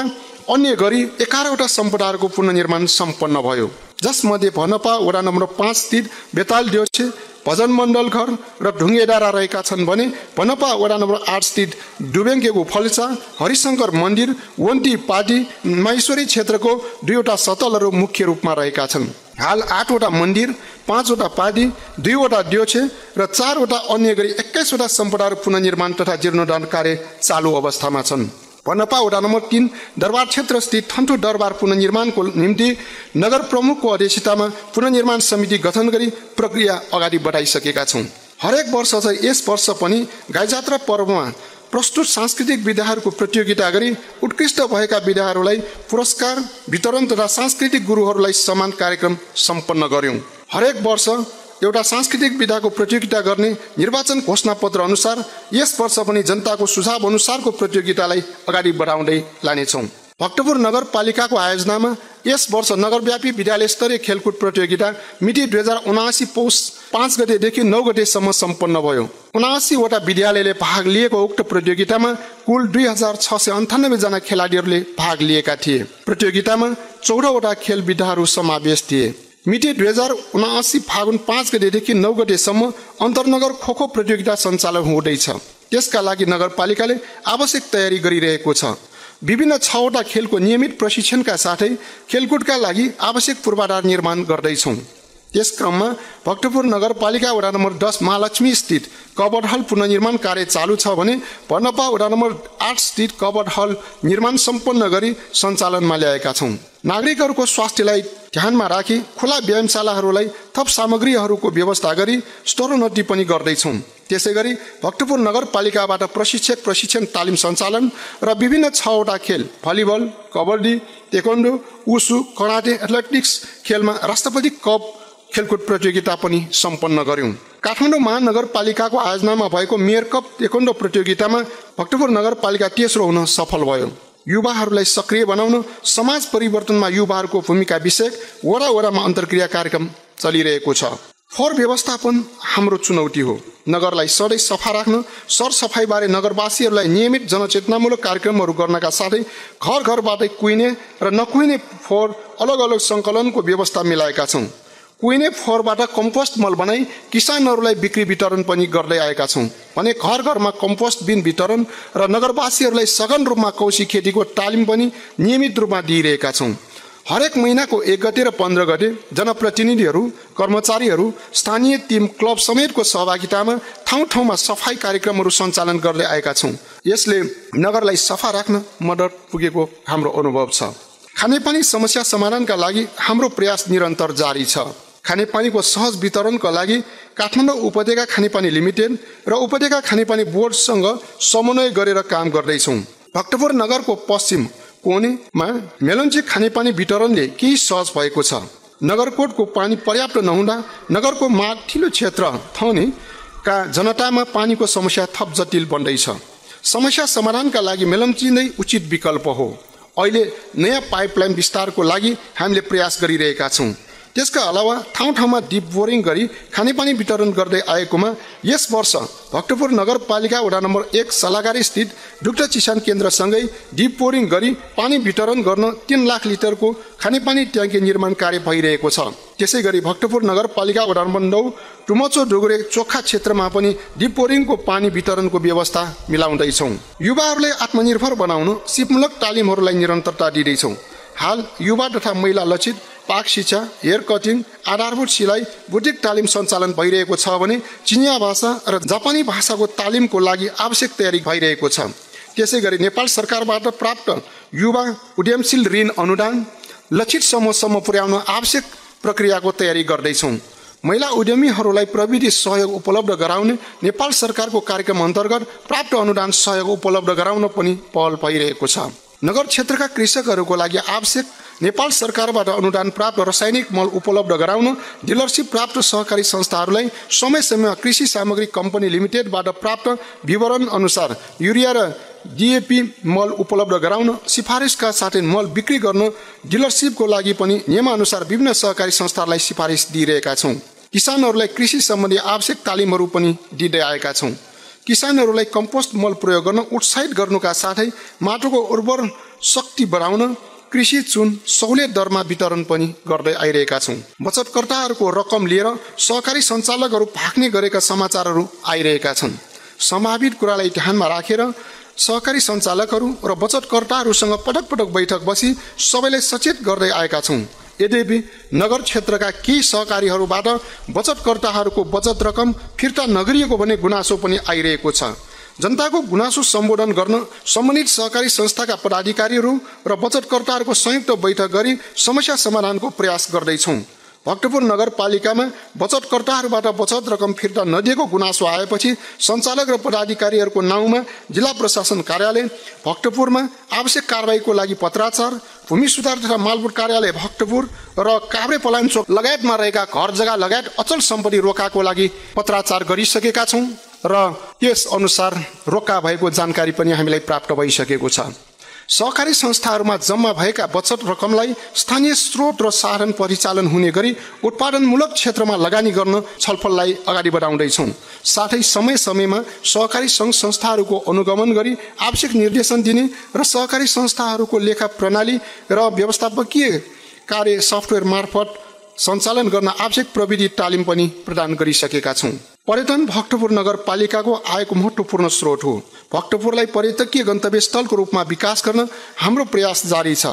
अन्य गरी 11वटा सम्पदाहरूको पुनर्निर्माण सम्पन्न भयो। जसमध्ये भनपा वडा नम्बर 5 स्थित बेताल ड्योछे, भजन मण्डल घर र ढुङ्गेडाँडा रहेका छन् भने भनपा वडा नम्बर 8 स्थित डुबेङ्केको फल्चा, हरिशङ्कर मन्दिर, वन्ती पाटी, महेश्वरी क्षेत्रको 2वटा सतलहरू मुख्य रूपमा रहेका छन्। हाल 8वटा मन्दिर, 5वटा पादी, 2वटा ड्योछे र 4वटा अन्य गरी 21वटा सम्पदाहरू पुनर्निर्माण तथा जीर्णोद्धार कार्य चालु अवस्थामा छन्। भनपा वडा नम्बर 3 दरबार क्षेत्र स्थित थन्टु दरबार पुनर्निर्माणको निम्ति नगर प्रमुखको अध्यक्षतामा पुनर्निर्माण समिति गठन गरी प्रक्रिया अगाडि बढाइसकेका छौँ। हरेक वर्ष चाहिँ यस वर्ष पनि गाईजात्रा पर्वमा प्रस्तुत सांस्कृतिक विधाहरूको प्रतियोगिता गरी उत्कृष्ट भएका विधाहरूलाई पुरस्कार वितरण तथा सांस्कृतिक गुरुहरूलाई सम्मान कार्यक्रम सम्पन्न गर्यौँ। हरेक वर्ष एउटा सांस्कृतिक विधाको प्रतियोगिता गर्ने निर्वाचन घोषणापत्र अनुसार यस वर्ष पनि जनताको सुझाव अनुसारको प्रतियोगितालाई अगाडि बढाउँदै लानेछौँ। भक्तपुर नगरपालिकाको आयोजनामा यस वर्ष नगरव्यापी विद्यालय स्तरीय खेलकुद प्रतियोगिता मिति 2079 पौष 5 गतेदेखि 9 गतेसम्म सम्पन्न भयो। 79वटा विद्यालयले भाग लिएको उक्त प्रतियोगितामा कुल 2698 जना खेलाडीहरूले भाग लिएका थिए। प्रतियोगितामा 14वटा खेल विधाहरू समावेश थिए। मिति 2079 फागुन 5 गतेदेखि 9 गतेसम्म अन्तर्नगर खोखो प्रतियोगिता सञ्चालन हुँदैछ। त्यसका लागि नगरपालिकाले आवश्यक तयारी गरिरहेको छ। विभिन्न 6वटा खेलको नियमित प्रशिक्षणका साथै खेलकुदका लागि आवश्यक पूर्वाधार निर्माण गर्दैछौँ। त्यस क्रममा भक्तपुर नगरपालिका वडा नम्बर 10 महालक्ष्मी स्थित कबड हल पुनर्निर्माण कार्य चालु छ भने भनपा वडा नम्बर 8 स्थित कबड हल निर्माण सम्पन्न गरी सञ्चालनमा ल्याएका छौँ। नागरिकहरूको स्वास्थ्यलाई ध्यानमा राखी खुला व्यायामशालाहरूलाई थप सामग्रीहरूको व्यवस्था गरी स्तरोन्नति पनि गर्दैछौँ। त्यसै गरी भक्तपुर नगरपालिकाबाट प्रशिक्षण तालिम सञ्चालन र विभिन्न 6वटा खेल भलिबल, कबड्डी, तेक्वान्डो, उसु, कराटे, एथलेटिक्स खेलमा राष्ट्रपति कप खेलकुद प्रतियोगिता पनि सम्पन्न गर्यौँ। काठमाडौँ महानगरपालिकाको आयोजनामा भएको मेयर कप तेक्वान्डो प्रतियोगितामा भक्तपुर नगरपालिका तेस्रो हुन सफल भयो। युवाहरूलाई सक्रिय बनाउन समाज परिवर्तनमा युवाहरूको भूमिका विषयक वडामा अन्तर्क्रिया कार्यक्रम चलिरहेको छ। फोहोर व्यवस्थापन हाम्रो चुनौती हो। नगरलाई सधैँ सफा राख्न सरसफाइबारे नगरवासीहरूलाई नियमित जनचेतनामूलक कार्यक्रमहरू गर्नका साथै घर घरबाटै कुहिने र नकुहिने फोहोर अलग अलग सङ्कलनको व्यवस्था मिलाएका छौँ। कुहिने फोहोरबाट कम्पोस्ट मल बनाई किसानहरूलाई बिक्री वितरण पनि गर्दै आएका छौँ भने घर घरमा कम्पोस्ट बिन वितरण र नगरवासीहरूलाई सघन रूपमा कौशी खेतीको तालिम पनि नियमित रूपमा दिइरहेका छौँ। हरेक महिनाको 1 गते र 15 गते जनप्रतिनिधिहरू, कर्मचारीहरू, स्थानीय टिम, क्लब समेतको सहभागितामा ठाउँ सफाई कार्यक्रमहरू सञ्चालन गर्दै आएका छौँ। यसले नगरलाई सफा राख्न मद्दत पुगेको हाम्रो अनुभव छ। खानेपानी समस्या समाधानका लागि हाम्रो प्रयास निरन्तर जारी छ। खानेपानीको सहज वितरणका लागि काठमाडौँ उपत्यका खानेपानी लिमिटेड र उपत्यका खानेपानी बोर्डसँग समन्वय गरेर काम गर्दैछौँ। भक्तपुर नगरको पश्चिम कोनेमा मेलम्ची खानेपानी वितरणले केही सहज भएको छ। नगरकोटको पानी पर्याप्त नहुँदा नगरको माथिल्लो क्षेत्र थौनीका जनतामा पानीको समस्या थप जटिल बन्दैछ। समस्या समाधानका लागि मेलम्ची नै उचित विकल्प हो। अहिले नयाँ पाइपलाइन विस्तारको लागि हामीले प्रयास गरिरहेका छौँ। त्यसका अलावा ठाउँ ठाउँमा डिप बोरिङ गरी खानेपानी वितरण गर्दै आएकोमा यस वर्ष भक्तपुर नगरपालिका वडा नम्बर 1 सल्लाहकारी स्थित दुग्ध चिसान केन्द्रसँगै डिप बोरिङ गरी पानी वितरण गर्न 3 लाख लिटरको खानेपानी ट्याङ्की निर्माण कार्य भइरहेको छ। त्यसै गरी भक्तपुर नगरपालिका वडा नम्बर 9 टुमचो डोगरे चोखा क्षेत्रमा पनि डिप बोरिङको पानी वितरणको व्यवस्था मिलाउँदैछौँ। युवाहरूलाई आत्मनिर्भर बनाउन सिपमूलक तालिमहरूलाई निरन्तरता दिँदैछौँ। हाल युवा तथा महिला लक्षित पाक शिक्षा, हेयर कटिङ, आधारभूत सिलाइ, बुटिक तालिम सञ्चालन भइरहेको छ भने चिनिया भाषा र जापानी भाषाको तालिमको लागि आवश्यक तयारी भइरहेको छ। त्यसै गरी नेपाल सरकारबाट प्राप्त युवा उद्यमशील ऋण अनुदान लक्षित समूहसम्म पुर्याउन आवश्यक प्रक्रियाको तयारी गर्दैछौँ। महिला उद्यमीहरूलाई प्रविधि सहयोग उपलब्ध गराउने नेपाल सरकारको कार्यक्रम अन्तर्गत प्राप्त अनुदान सहयोग उपलब्ध गराउन पनि पहल भइरहेको छ। नगर क्षेत्रका कृषकहरूको लागि आवश्यक नेपाल सरकारबाट अनुदान प्राप्त रासायनिक मल उपलब्ध गराउन डिलरसिप प्राप्त सहकारी संस्थाहरूलाई समय समयमा कृषि सामग्री कम्पनी लिमिटेडबाट प्राप्त विवरण अनुसार युरिया र डिएपी मल उपलब्ध गराउन सिफारिसका साथै मल बिक्री गर्न डिलरसिपको लागि पनि नियमअनुसार विभिन्न सहकारी संस्थाहरूलाई सिफारिस दिइरहेका छौँ। किसानहरूलाई कृषि सम्बन्धी आवश्यक तालिमहरू पनि दिँदै आएका छौँ। किसानहरूलाई कम्पोस्ट मल प्रयोग गर्न उत्साहित गर्नुका साथै माटोको उर्वर शक्ति बढाउन कृषि चुन सहुलियत दरमा वितरण पनि गर्दै आइरहेका छौँ। बचतकर्ताहरूको रकम लिएर सहकारी सञ्चालकहरू भाग्ने गरेका समाचारहरू आइरहेका छन्। सम्भावित कुरालाई ध्यानमा राखेर सहकारी सञ्चालकहरू र बचतकर्ताहरूसँग पटक पटक बैठक बसी सबैलाई सचेत गर्दै आएका छौँ। यद्यपि नगर क्षेत्रका केही सहकारीहरूबाट बचतकर्ताहरूको बचत रकम फिर्ता नगरिएको भन्ने गुनासो पनि आइरहेको छ। जनताको गुनासो सम्बोधन गर्न सम्बन्धित सहकारी संस्थाका पदाधिकारीहरू र बचतकर्ताहरूको संयुक्त बैठक गरी समस्या समाधानको प्रयास गर्दैछौँ। भक्तपुर नगरपालिकामा बचतकर्ताहरूबाट बचत रकम फिर्ता नदिएको गुनासो आएपछि सञ्चालक र पदाधिकारीहरूको नाउँमा जिल्ला प्रशासन कार्यालय भक्तपुरमा आवश्यक कारबाहीको लागि पत्राचार, भूमि सुधार तथा मालपोत कार्यालय भक्तपुर र काभ्रे पलाञ्चोक लगायतमा रहेका घर जग्गा लगायत अचल सम्पत्ति रोकाको लागि पत्राचार गरिसकेका छौँ र त्यस अनुसार रोका भएको जानकारी पनि हामीलाई प्राप्त भइसकेको छ। सहकारी संस्थाहरूमा जम्मा भएका बचत रकमलाई स्थानीय स्रोत र साधन परिचालन हुने गरी उत्पादनमूलक क्षेत्रमा लगानी गर्न छलफललाई अगाडि बढाउँदैछौँ। साथै समय समयमा सहकारी सङ्घ संस्थाहरूको अनुगमन गरी आवश्यक निर्देशन दिने र सहकारी संस्थाहरूको लेखा प्रणाली र व्यवस्थापकीय कार्य सफ्टवेयर मार्फत सञ्चालन गर्न आवश्यक प्रविधि तालिम पनि प्रदान गरिसकेका छौँ। पर्यटन भक्तपुर नगरपालिकाको आयको महत्त्वपूर्ण स्रोत हो। भक्तपुरलाई पर्यटकीय गन्तव्य स्थलको रूपमा विकास गर्न हाम्रो प्रयास जारी छ।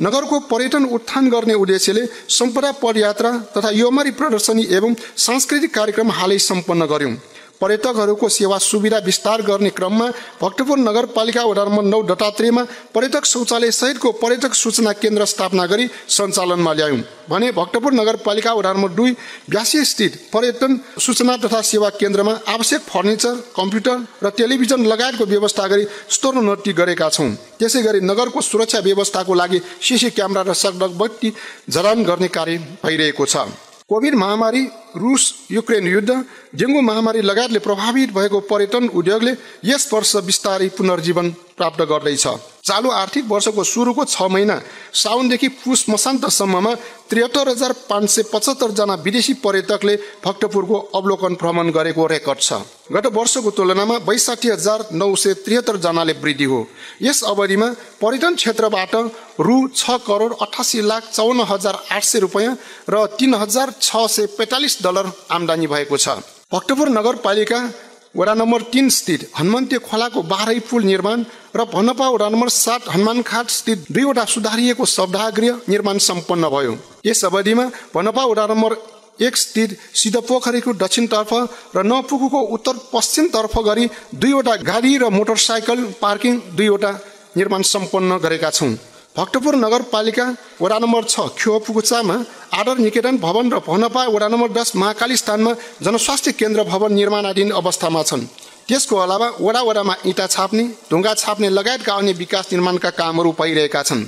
नगरको पर्यटन उत्थान गर्ने उद्देश्यले सम्पदा पदयात्रा तथा योमरी प्रदर्शनी एवं सांस्कृतिक कार्यक्रम हालै सम्पन्न गर्यौं। पर्यटकहरूको सेवा सुविधा विस्तार गर्ने क्रममा भक्तपुर नगरपालिका वडा नम्बर 9 दत्तात्रेयमा पर्यटक शौचालय सहितको पर्यटक सूचना केन्द्र स्थापना गरी सञ्चालनमा ल्यायौं भने भक्तपुर नगरपालिका वडा नम्बर 2 व्यासी स्थित पर्यटन सूचना तथा सेवा केन्द्रमा आवश्यक फर्निचर, कम्प्युटर र टेलिभिजन लगायतको व्यवस्था गरी स्तरोन्नति गरेका छौं। त्यसै गरी नगरको सुरक्षा व्यवस्थाको लागि सीसी क्यामेरा र सडक बत्ती जडान गर्ने कार्य भइरहेको छ। कोभिड महामारी, रुस युक्रेन युद्ध, डेङ्गु महामारी लगायतले प्रभावित भएको पर्यटन उद्योगले यस वर्ष बिस्तारै पुनर्जीवन प्राप्त गर्दैछ। चालु आर्थिक वर्षको सुरुको 6 महिना साउनदेखि पुस मसान्तसम्ममा 73,575 जना विदेशी पर्यटकले भक्तपुरको अवलोकन भ्रमण गरेको रेकर्ड छ। गत वर्षको तुलनामा 62,973 जनाले वृद्धि हो। यस अवधिमा पर्यटन क्षेत्रबाट रु 6,88,54,800 रुपैयाँ र $3,645 आमदानी भएको छ। भक्तपुर नगरपालिका वडा नम्बर 3 स्थित हनुमन्ते खोलाको 12 पुल निर्माण र भनपा वडा नम्बर 7 हनुमानखाट स्थित 2वटा सुधारिएको शवदाहगृह निर्माण सम्पन्न भयो। यस अवधिमा भनपा वडा नम्बर 1 स्थित सिद्धपोखरीको दक्षिणतर्फ र नपुकुको उत्तर पश्चिमतर्फ गरी 2वटा गाडी र मोटरसाइकल पार्किङ 2वटा निर्माण सम्पन्न गरेका छौँ। भक्तपुर नगरपालिका वडा नम्बर 6 ख्योपुकुचामा आदर निकेतन भवन र भवनपा वडा नम्बर 10 महाकाली स्थानमा जनस्वास्थ्य केन्द्र भवन निर्माणाधीन अवस्थामा छन्। त्यसको अलावा वडामा इँटा छाप्ने, ढुङ्गा छाप्ने लगायतका अन्य विकास निर्माणका कामहरू भइरहेका छन्।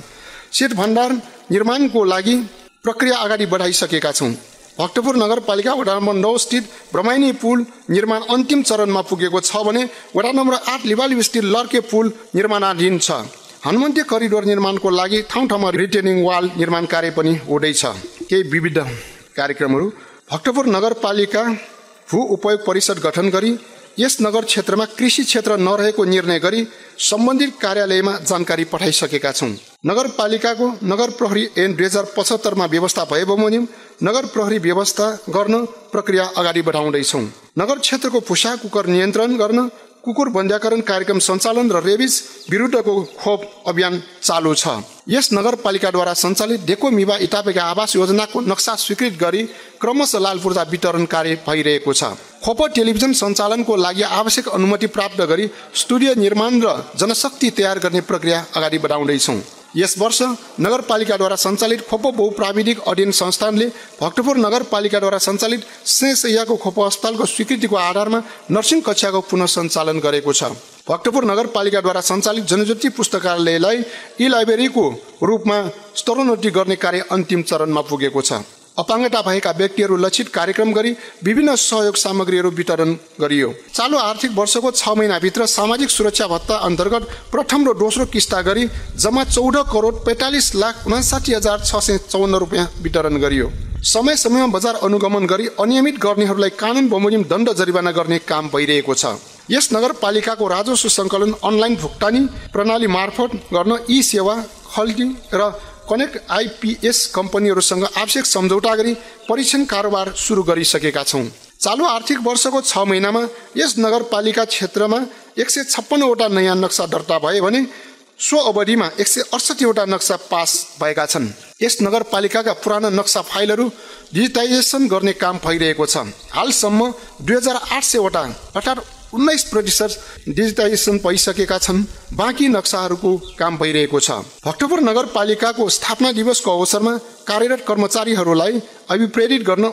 शीत भण्डार निर्माणको लागि प्रक्रिया अगाडि बढाइसकेका छौँ। भक्तपुर नगरपालिका वडा नम्बर 9 स्थित ब्रह्मणी पुल निर्माण अन्तिम चरणमा पुगेको छ भने वडा नम्बर 8 लिबाली स्थित लर्के पुल निर्माणाधीन छ। हनुमन्ती करिडोर निर्माणको लागि ठाउँ रिटेनिङ वाल निर्माण कार्य पनि हुँदैछ। केही विविध कार्यक्रमहरू भक्तपुर नगरपालिका भू उपयोग परिषद गठन गरी यस नगर क्षेत्रमा कृषि क्षेत्र नरहेको निर्णय गरी सम्बन्धित कार्यालयमा जानकारी पठाइसकेका छौँ। नगरपालिकाको नगर प्रहरी ऐन 2075 व्यवस्था भए बमोजिम नगर प्रहरी व्यवस्था गर्न प्रक्रिया अगाडि बढाउँदैछौँ। नगर क्षेत्रको फुसा कुकुर नियन्त्रण गर्न कुकुर बन्ध्याकरण कार्यक्रम सञ्चालन र रेबिस विरुद्धको खोप अभियान चालू छ। यस नगरपालिकाद्वारा सञ्चालित डेको मिवा इटापेका आवास योजनाको नक्सा स्वीकृत गरी क्रमशः लाल पूर्जा वितरण कार्य भइरहेको छ। खोप टेलिभिजन सञ्चालनको लागि आवश्यक अनुमति प्राप्त गरी स्टुडियो निर्माण र जनशक्ति तयार गर्ने प्रक्रिया अगाडि बढाउँदैछौँ। यस वर्ष नगरपालिकाद्वारा सञ्चालित खोप बहुप्राविधिक अध्ययन संस्थानले भक्तपुर नगरपालिकाद्वारा सञ्चालित स्नेहसैयाको खोप अस्पतालको स्वीकृतिको आधारमा नर्सिङ कक्षाको पुनः सञ्चालन गरेको छ। भक्तपुर नगरपालिकाद्वारा सञ्चालित जनज्योति पुस्तकालयलाई ई लाइब्रेरीको रूपमा स्तरोन्नति गर्ने कार्य अन्तिम चरणमा पुगेको छ। अपाङ्गता भएका व्यक्तिहरू लक्षित कार्यक्रम गरी विभिन्न सहयोग सामग्रीहरू वितरण गरियो। चालु आर्थिक वर्षको 6 महिनाभित्र सामाजिक सुरक्षा भत्ता अन्तर्गत प्रथम र दोस्रो किस्ता गरी जम्मा 14,45,59,654 रुपियाँ वितरण गरियो। समय समयमा बजार अनुगमन गरी अनियमित गर्नेहरूलाई कानुन बमोजिम दण्ड जरिवाना गर्ने काम भइरहेको छ। यस नगरपालिकाको राजस्व सङ्कलन अनलाइन भुक्तानी प्रणाली मार्फत गर्न ई सेवा खल्टी र कनेक्ट आइपिएस कम्पनीहरूसँग आवश्यक सम्झौता गरी परीक्षण कारोबार सुरु गरिसकेका छौँ। चालु आर्थिक वर्षको 6 महिनामा यस नगरपालिका क्षेत्रमा 156 वटा नयाँ नक्सा दर्ता भए भने सो अवधिमा 168 वटा नक्सा पास भएका छन्। यस नगरपालिकाका पुराना नक्सा फाइलहरू डिजिटाइजेसन गर्ने काम भइरहेको छ। हालसम्म 2800 वटा अर्थात् 19% डिजिटाइजेसन भइसकेका छन्। बाँकी नक्साहरूको काम भइरहेको छ। भक्तपुर नगरपालिकाको स्थापना दिवसको अवसरमा कार्यरत कर्मचारीहरूलाई अभिप्रेरित गर्न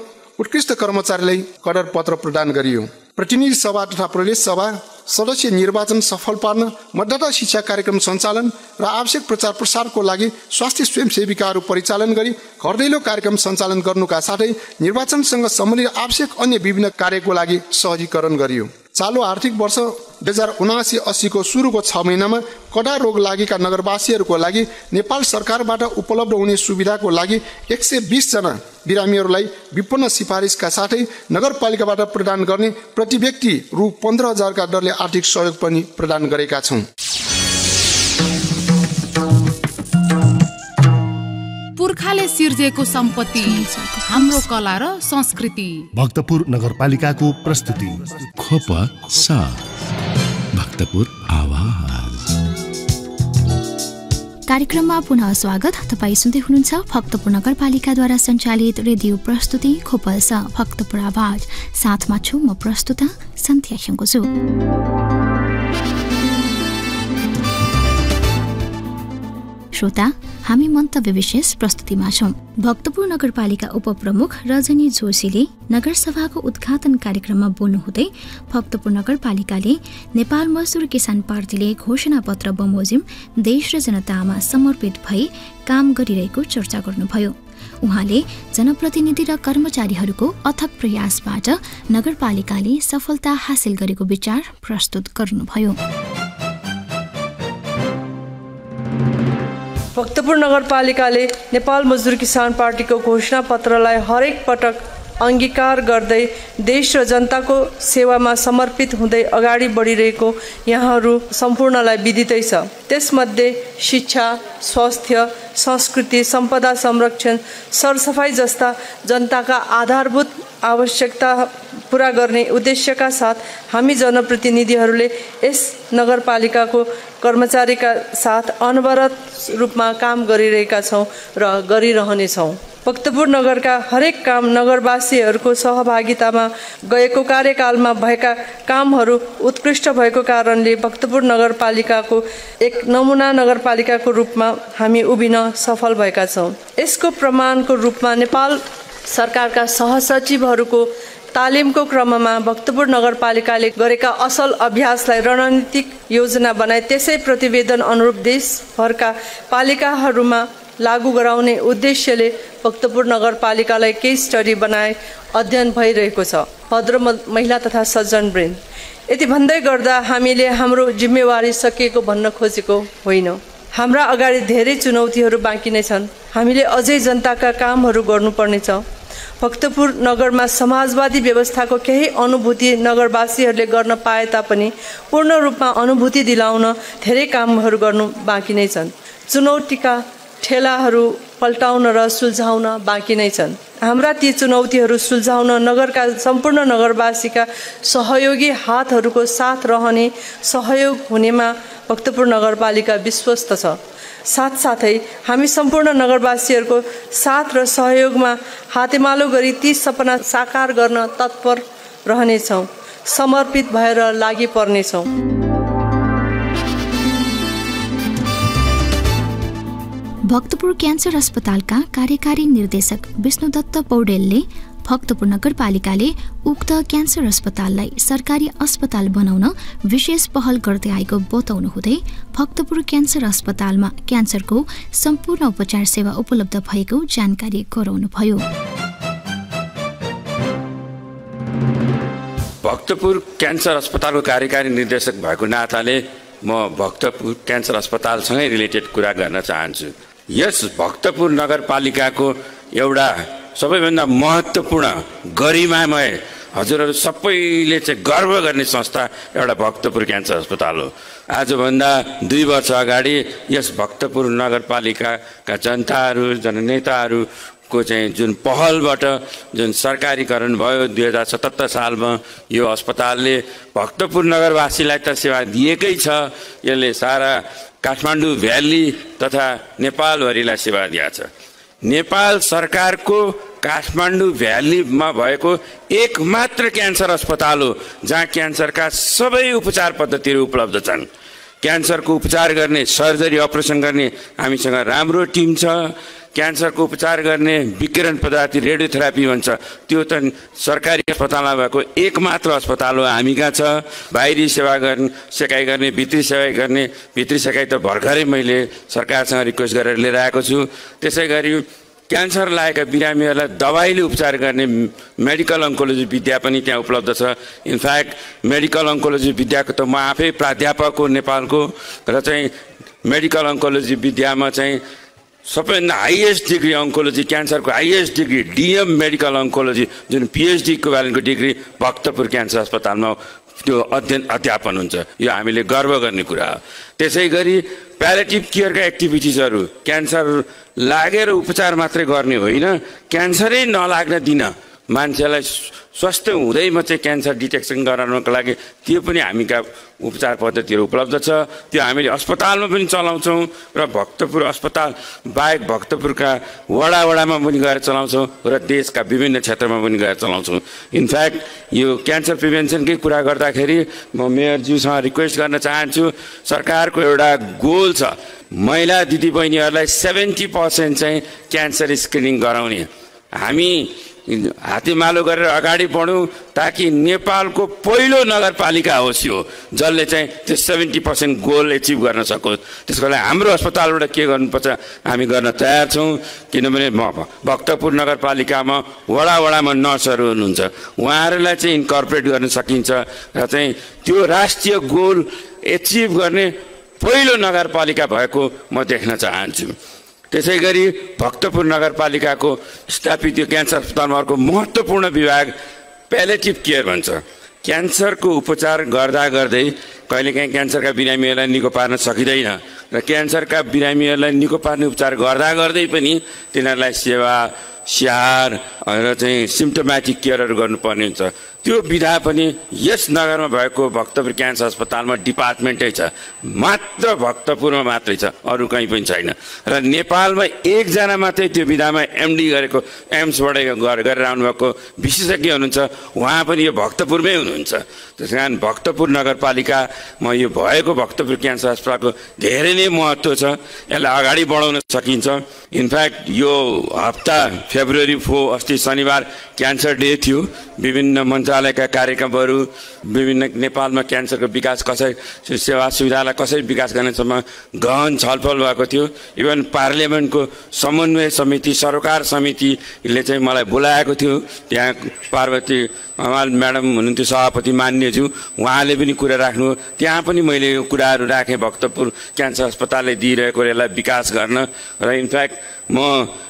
उत्कृष्ट कर्मचारीलाई कडर पत्र प्रदान गरियो। प्रतिनिधि सभा तथा प्रदेश सभा सदस्य निर्वाचन सफल पार्न मतदाता शिक्षा कार्यक्रम सञ्चालन र आवश्यक प्रचार प्रसारको लागि स्वास्थ्य स्वयंसेविकाहरू परिचालन गरी घर दैलो कार्यक्रम सञ्चालन गर्नुका साथै निर्वाचनसँग सम्बन्धित आवश्यक अन्य विभिन्न कार्यको लागि सहजीकरण गरियो। चालु आर्थिक वर्ष 2079-80 को सुरुको 6 महिनामा कडा रोग लागेका नगरवासीहरूको लागि नेपाल सरकारबाट उपलब्ध हुने सुविधाको लागि 120 जना बिरामीहरूलाई विपन्न सिफारिसका साथै नगरपालिकाबाट प्रदान गर्ने प्रति व्यक्ति रु 15,000 का दरले आर्थिक सहयोग पनि प्रदान गरेका छौँ। पुर्खाले सिर्जेको सम्पत्ति हाम्रो कला र संस्कृति। भक्तपुर नगरपालिकाको प्रस्तुति खोप साथ भक्तपुर आवाज। कार्यक्रममा पुनः स्वागत। तपाईँ सुन्दै हुनुहुन्छ भक्तपुर नगरपालिकाद्वारा सञ्चालित रेडियो प्रस्तुति खोपल्स भक्तपुर आवाज। साथमा छु म प्रस्तुता सन्ध्या छु। श्रोता, हामी मन्तव्य विशेष प्रस्तुतिमा छौँ। भक्तपुर नगरपालिका उपप्रमुख रजनी जोशीले नगरसभाको उद्घाटन कार्यक्रममा बोल्नुहुँदै भक्तपुर नगरपालिकाले नेपाल मजदुर किसान पार्टीले घोषणा पत्र बमोजिम देश र जनतामा समर्पित भई काम गरिरहेको चर्चा गर्नुभयो। उहाँले जनप्रतिनिधि र कर्मचारीहरूको अथक प्रयासबाट नगरपालिकाले सफलता हासिल गरेको विचार प्रस्तुत गर्नुभयो। भक्तपुर नगरपालिकाले नेपाल मजदुर किसान पार्टीको घोषणा पत्रलाई हरेक पटक अंगीकार गर्दै देश र जनताको सेवामा समर्पित हुँदै अगाडि बढिरहेको यहाँहरू सम्पूर्णलाई विदितै छ। त्यसमध्ये शिक्षा, स्वास्थ्य, संस्कृति, सम्पदा संरक्षण, सरसफाई जस्ता जनताका आधारभूत आवश्यकता पूरा गर्ने उद्देश्यका साथ हामी जनप्रतिनिधिहरूले यस नगरपालिकाको कर्मचारीका साथ अनवरत रूपमा काम गरिरहेका छौँ र गरिरहनेछौँ। भक्तपुर नगरका हरेक काम नगरवासीहरूको सहभागितामा गएको कार्यकालमा भएका कामहरू उत्कृष्ट भएको कारणले भक्तपुर नगरपालिकाको एक नमुना नगरपालिकाको रूपमा हामी उभिन सफल भएका छौँ। यसको प्रमाणको रूपमा नेपाल सरकारका सहसचिवहरूको तालिमको क्रममा भक्तपुर नगरपालिकाले गरेका असल अभ्यासलाई रणनीतिक योजना बनाए त्यसै प्रतिवेदन अनुरूप देशभरका पालिकाहरूमा लागू गराउने उद्देश्यले भक्तपुर नगरपालिकालाई केस स्टडी बनाए अध्ययन भइरहेको छ। भद्र महिला तथा सज्जनवृन्द, यति भन्दै गर्दा हामीले हाम्रो जिम्मेवारी सकिएको भन्न खोजेको होइन। हाम्रा अगाडि धेरै चुनौतीहरू बाँकी नै छन्। हामीले अझै जनताका कामहरू गर्नुपर्नेछ। भक्तपुर नगरमा समाजवादी व्यवस्थाको केही अनुभूति नगरवासीहरूले गर्न पाए तापनि पूर्ण रूपमा अनुभूति दिलाउन धेरै कामहरू गर्नु बाँकी नै छन्। चुनौतीका ठेलाहरू पल्टाउन र सुल्झाउन बाँकी नै छन्। हाम्रा ती चुनौतीहरू सुल्झाउन नगरका सम्पूर्ण नगरवासीका सहयोगी हातहरूको साथ रहने सहयोग हुनेमा भक्तपुर नगरपालिका विश्वस्त छ। साथसाथै हामी सम्पूर्ण नगरवासीहरूको साथ र सहयोगमा हातेमालो गरी ती सपना साकार गर्न तत्पर रहनेछौँ, समर्पित भएर लागि पर्नेछौँ। भक्तपुर क्यान्सर अस्पतालका कार्यकारी निर्देशक विष्णुदत्त पौडेलले भक्तपुर नगरपालिकाले उक्त क्यान्सर अस्पताललाई सरकारी अस्पताल बनाउन विशेष पहल गर्दै आएको बताउनु हुँदै भक्तपुर क्यान्सर अस्पतालमा क्यान्सरको सम्पूर्ण उपचार सेवा उपलब्ध भएको जानकारी गराउनुभयो। भक्तपुर क्यान्सर अस्पतालको कार्यकारी निर्देशक भएको नाताले म भक्तपुर क्यान्सर अस्पतालसँगै रिलेटेड कुरा गर्न चाहन्छु। यस भक्तपुर नगरपालिकाको एउटा सबैभन्दा महत्त्वपूर्ण गरिमामय हजुरहरू सबैले चाहिँ गर्व गर्ने संस्था एउटा भक्तपुर क्यान्सर अस्पताल हो। आजभन्दा 2 वर्ष अगाडि यस भक्तपुर नगरपालिकाका जनताहरू जननेताहरूको चाहिँ जुन पहलबाट जुन सरकारीकरण भयो 2077 सालमा यो अस्पतालले भक्तपुर नगरवासीलाई त सेवा दिएकै छ, यसले सारा काठमाडौँ भ्याली तथा नेपालभरिलाई सेवा दिएको छ। नेपाल सरकारको काठमाडौँ भ्यालीमा भएको एकमात्र क्यान्सर अस्पताल हो जहाँ क्यान्सरका सबै उपचार पद्धतिहरू उपलब्ध छन्। क्यान्सरको उपचार गर्ने, सर्जरी अपरेसन गर्ने हामीसँग राम्रो टिम छ। क्यान्सरको उपचार गर्ने विकिरण पद्धति रेडियोथेरापी भन्छ, त्यो त सरकारी अस्पतालमा भएको एकमात्र अस्पताल हो हामीका छ। बाहिरी सेवा गर्ने, सेकाइ गर्ने, भित्री सेवा गर्ने, भित्री सेकाइ त भर्खरै मैले सरकारसँग रिक्वेस्ट गरेर लिएर आएको छु। त्यसै गरी क्यान्सर लागेका बिरामीहरूलाई दबाईले उपचार गर्ने मेडिकल अङ्कोलोजी विद्या पनि त्यहाँ उपलब्ध छ। इनफ्याक्ट मेडिकल अङ्कोलोजी विद्याको त म आफै प्राध्यापक हो नेपालको, र चाहिँ मेडिकल अङ्कोलोजी विद्यामा चाहिँ सबैभन्दा हाइएस्ट डिग्री अङ्कोलोजी, क्यान्सरको हाइएस्ट डिग्री डिएम मेडिकल अङ्कोलोजी जुन पिएचडी इक्विभ्यालेन्टको डिग्री भक्तपुर क्यान्सर अस्पतालमा त्यो अध्यापन हुन्छ। यो हामीले गर्व गर्ने कुरा हो। त्यसै गरी प्यालेटिभ केयरका एक्टिभिटिजहरू क्यान्सर लागेर उपचार मात्रै गर्ने होइन, क्यान्सरै नलाग्न दिन मान्छेलाई स्वस्थ हुँदैमा चाहिँ क्यान्सर डिटेक्सन गराउनको लागि त्यो पनि हामीका उपचार पद्धतिहरू उपलब्ध छ। त्यो हामीले अस्पतालमा पनि चलाउँछौँ र भक्तपुर अस्पताल बाहेक भक्तपुरका वडामा पनि गएर चलाउँछौँ र देशका विभिन्न क्षेत्रमा पनि गएर चलाउँछौँ। इनफ्याक्ट यो क्यान्सर प्रिभेन्सनकै कुरा गर्दाखेरि म मेयरज्यूसँग रिक्वेस्ट गर्न चाहन्छु, सरकारको एउटा गोल छ महिला दिदीबहिनीहरूलाई 70% चाहिँ क्यान्सर स्क्रिनिङ गराउने। हामी हातेमालो गरेर अगाडि बढौँ ताकि नेपालको पहिलो नगरपालिका होस् यो जसले चाहिँ त्यो 70% गोल एचिभ गर्न सकोस्। त्यसको लागि हाम्रो अस्पतालबाट के गर्नुपर्छ हामी गर्न तयार छौँ। किनभने भक्तपुर नगरपालिकामा वडामा नर्सहरू हुनुहुन्छ, उहाँहरूलाई चाहिँ इन्कर्पोरेट गर्न सकिन्छ र चाहिँ त्यो राष्ट्रिय गोल एचिभ गर्ने पहिलो नगरपालिका भएको म देख्न चाहन्छु। त्यसै गरी भक्तपुर नगरपालिकाको स्थापित यो क्यान्सर अस्पतालमा अर्को महत्त्वपूर्ण विभाग प्यालेटिभ केयर भन्छ। क्यान्सरको उपचार गर्दा गर्दै कहिलेकाहीँ क्यान्सरका बिरामीहरूलाई निको पार्न सकिँदैन र क्यान्सरका बिरामीहरूलाई निको पार्ने उपचार गर्दा गर्दै पनि तिनीहरूलाई सेवा स्याहार र चाहिँ सिम्टोमेटिक केयरहरू गर्नुपर्ने हुन्छ। त्यो विधा पनि यस नगरमा भएको भक्तपुर क्यान्सर अस्पतालमा डिपार्टमेन्टै छ, मात्र भक्तपुरमा मात्रै छ, अरू कहीँ पनि छैन। र नेपालमा एकजना मात्रै त्यो विधामा एमडी गरेको, एम्सबाट गरेर आउनुभएको विशेषज्ञ हुनुहुन्छ, उहाँ पनि यो भक्तपुरमै हुनुहुन्छ। त्यस कारण भक्तपुर नगरपालिकामा यो भएको भक्तपुर क्यान्सर अस्पतालको धेरै नै महत्त्व छ। यसलाई अगाडि बढाउन सकिन्छ। इनफ्याक्ट यो हप्ता फेब्रुअरी 4 अस्ति शनिबार क्यान्सर डे थियो। विभिन्न मन्त्रालयका कार्यक्रमहरू, विभिन्न नेपालमा क्यान्सरको विकास कसरी, सेवा सुविधालाई कसरी विकास गर्नेसम्म गहन छलफल भएको थियो। इभन पार्लियामेन्टको समन्वय समिति, सरोकार समितिले चाहिँ मलाई बोलाएको थियो। त्यहाँ पार्वती हमाल म्याडम हुनुहुन्थ्यो सभापति मान्यज्यू, उहाँले पनि कुरा राख्नु। त्यहाँ पनि मैले यो कुराहरू राखेँ भक्तपुर क्यान्सर अस्पतालले दिइरहेको यसलाई विकास गर्न। र इनफ्याक्ट म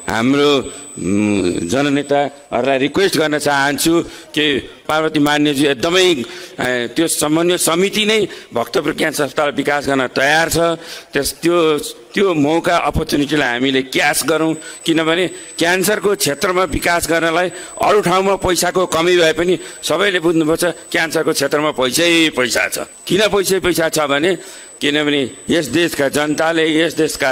हाम्रो जननेताहरूलाई रिक्वेस्ट गर्न चाहन्छु कि पार्वती मान्यज्यू एकदमै त्यो समन्वय समिति नै भक्तपुर क्यान्सर अस्पताल विकास गर्न तयार छ। त्यो मौका अपर्च्युनिटीलाई हामीले क्याच गरौँ। किनभने क्यान्सरको क्षेत्रमा विकास गर्नलाई अरू ठाउँमा पैसाको कमी भए पनि सबैले बुझ्नुपर्छ क्यान्सरको क्षेत्रमा पैसा छ। किन पैसा छ भने किनभने यस देशका जनताले, यस देशका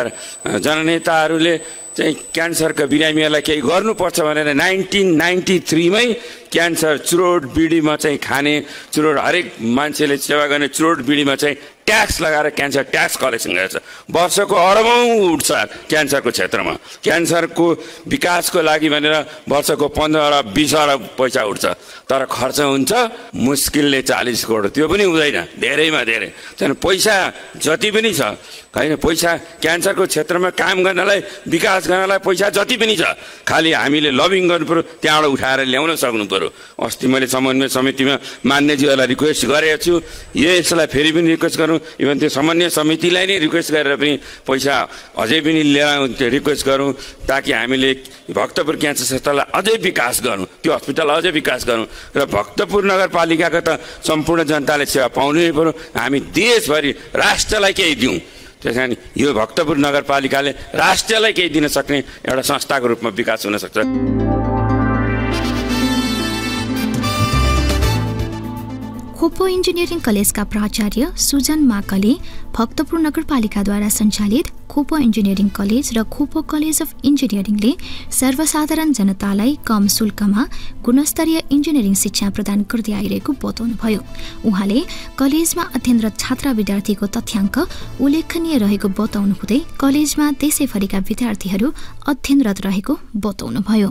जननेताहरूले चाहिँ क्यान्सरका बिरामीहरूलाई केही गर्नुपर्छ भनेर 1993 मै क्यान्सर चुरोट बिडीमा चाहिँ खाने, चुरोट हरेक मान्छेले सेवा गर्ने चुरोट बिडीमा चाहिँ ट्याक्स लगाएर क्यान्सर ट्याक्स कलेक्सन गर्छ। वर्षको अरबौँ उठ्छ क्यान्सरको क्षेत्रमा। क्यान्सरको विकासको लागि भनेर वर्षको 15 अरब 20 अरब पैसा उठ्छ, तर खर्च हुन्छ मुस्किलले 40 करोड। त्यो पनि हुँदैन, धेरैमा धेरै। त्यहाँदेखि पैसा जति पनि छ होइन, पैसा क्यान्सरको क्षेत्रमा काम गर्नलाई, विकास गर्नलाई पैसा जति पनि छ, खालि हामीले लबिङ गर्नु पर्यो, त्यहाँबाट उठाएर ल्याउन सक्नु पर्यो। अस्ति मैले समन्वय समितिमा मान्यज्यूहरूलाई रिक्वेस्ट गरेको छु, यसलाई फेरि पनि रिक्वेस्ट गरौँ। इभन त्यो समन्वय समितिलाई नै रिक्वेस्ट गरेर पनि पैसा अझै पनि ल्याउँ, रिक्वेस्ट गरौँ, ताकि हामीले भक्तपुर क्यान्सर अस्पताललाई अझै विकास गरौँ, त्यो हस्पिटल अझै विकास गरौँ। र भक्तपुर नगरपालिकाको त सम्पूर्ण जनताले सेवा पाउनै पर्यो। हामी देशभरि राष्ट्रलाई केही दिउँ। त्यस कारण यो भक्तपुर नगरपालिकाले राष्ट्रलाई केही दिन सक्ने एउटा संस्थाको रूपमा विकास हुन सक्छ। खोपो इन्जिनियरिङ कलेजका प्राचार्य सुजन माकले भक्तपुर नगरपालिकाद्वारा सञ्चालित खोपो इन्जिनियरिङ कलेज र खोपो कलेज अफ इन्जिनियरिङले सर्वसाधारण जनतालाई कम शुल्कमा गुणस्तरीय इन्जिनियरिङ शिक्षा प्रदान गर्दै आइरहेको बताउनुभयो। उहाँले कलेजमा अध्ययनरत छात्र विद्यार्थीको तथ्याङ्क उल्लेखनीय रहेको बताउनुहुँदै कलेजमा देशैभरिका विद्यार्थीहरू अध्ययनरत रहेको बताउनुभयो।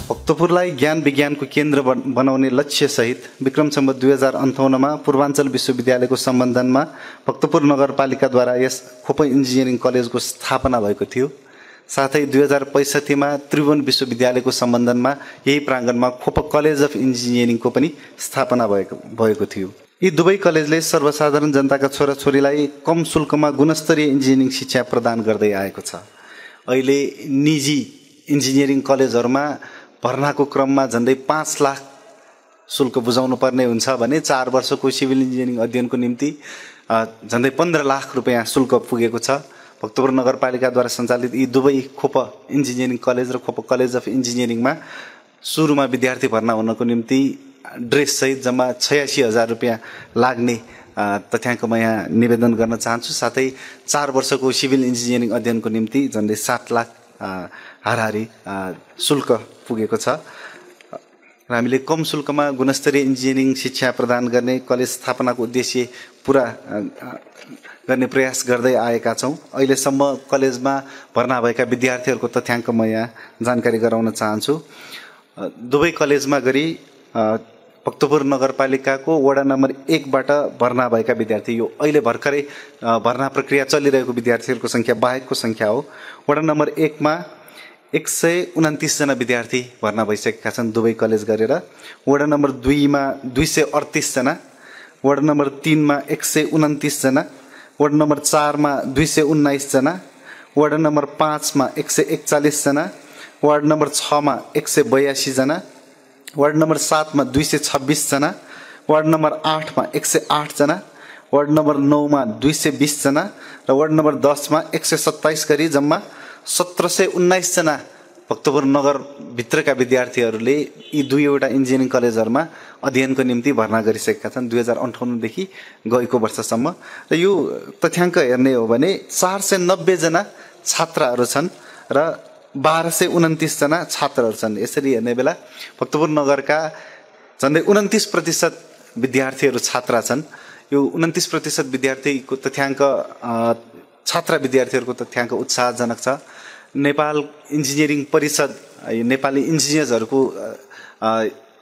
भक्तपुरलाई ज्ञान विज्ञानको केन्द्र बनाउने लक्ष्यसहित विक्रम सम्वत 2058 पूर्वाञ्चल विश्वविद्यालयको सम्बन्धनमा भक्तपुर नगरपालिकाद्वारा यस खोपो इन्जिनियरिङ कलेजको स्थापना भएको थियो। साथै 2065 त्रिभुवन विश्वविद्यालयको सम्बन्धनमा यही प्राङ्गणमा खोपो कलेज अफ इन्जिनियरिङको पनि स्थापना भएको थियो। यी दुवै कलेजले सर्वसाधारण जनताका छोराछोरीलाई कम शुल्कमा गुणस्तरीय इन्जिनियरिङ शिक्षा प्रदान गर्दै आएको छ। अहिले निजी इन्जिनियरिङ कलेजहरूमा भर्नाको क्रममा झन्डै 5 लाख शुल्क बुझाउनु पर्ने हुन्छ भने 4 वर्षको सिभिल इन्जिनियरिङ अध्ययनको निम्ति झन्डै 15 लाख रुपियाँ शुल्क पुगेको छ। भक्तपुर नगरपालिकाद्वारा सञ्चालित यी दुवै खोप इन्जिनियरिङ कलेज र खोप कलेज अफ इन्जिनियरिङमा सुरुमा विद्यार्थी भर्ना हुनको निम्ति ड्रेससहित जम्मा 86,000 रुपियाँ लाग्ने तथ्याङ्क म यहाँ निवेदन गर्न चाहन्छु। साथै 4 वर्षको सिभिल इन्जिनियरिङ अध्ययनको निम्ति झन्डै 7 लाख हाराहारी शुल्क पुगेको छ। र हामीले कम शुल्कमा गुणस्तरीय इन्जिनियरिङ शिक्षा प्रदान गर्ने कलेज स्थापनाको उद्देश्य पुरा गर्ने प्रयास गर्दै आएका छौँ। अहिलेसम्म कलेजमा भर्ना भएका विद्यार्थीहरूको तथ्याङ्क म यहाँ जानकारी गराउन चाहन्छु। दुवै कलेजमा गरी भक्तपुर नगरपालिकाको वडा नम्बर 1 बाट भर्ना भएका विद्यार्थी, यो अहिले भर्खरै भर्ना प्रक्रिया चलिरहेको विद्यार्थीहरूको सङ्ख्या बाहेकको सङ्ख्या हो। वडा नम्बर 1 मा 129 जना विद्यार्थी भर्ना भइसकेका छन् दुवै कलेज गरेर। वडा नम्बर 2 मा 238 जना, वडा नम्बर 3 मा 129 जना, वडा नम्बर 4 मा 219 जना, वडा नम्बर 5 मा 141 जना, वार्ड नम्बर 6 मा 182 जना, वार्ड नम्बर 7 मा 226 जना, वार्ड नम्बर 8 मा 108 जना, वार्ड नम्बर 9 मा 220 जना र वार्ड नम्बर 10 मा 127 गरी जम्मा 1719 जना भक्तपुर नगरभित्रका विद्यार्थीहरूले यी दुईवटा इन्जिनियरिङ कलेजहरूमा अध्ययनको निम्ति भर्ना गरिसकेका छन् 2058 देखि गएको वर्षसम्म। र यो तथ्याङ्क हेर्ने हो भने 490 जना छात्राहरू छन् र 1229 जना छात्रहरू छन्। यसरी हेर्ने बेला भक्तपुर नगरका झन्डै 29% विद्यार्थीहरू छात्रा छन्। यो 29% विद्यार्थीको तथ्याङ्क छात्रा विद्यार्थीहरूको तथ्याङ्क उत्साहजनक छ। नेपाल इन्जिनियरिङ परिषद, नेपाली इन्जिनियर्सहरूको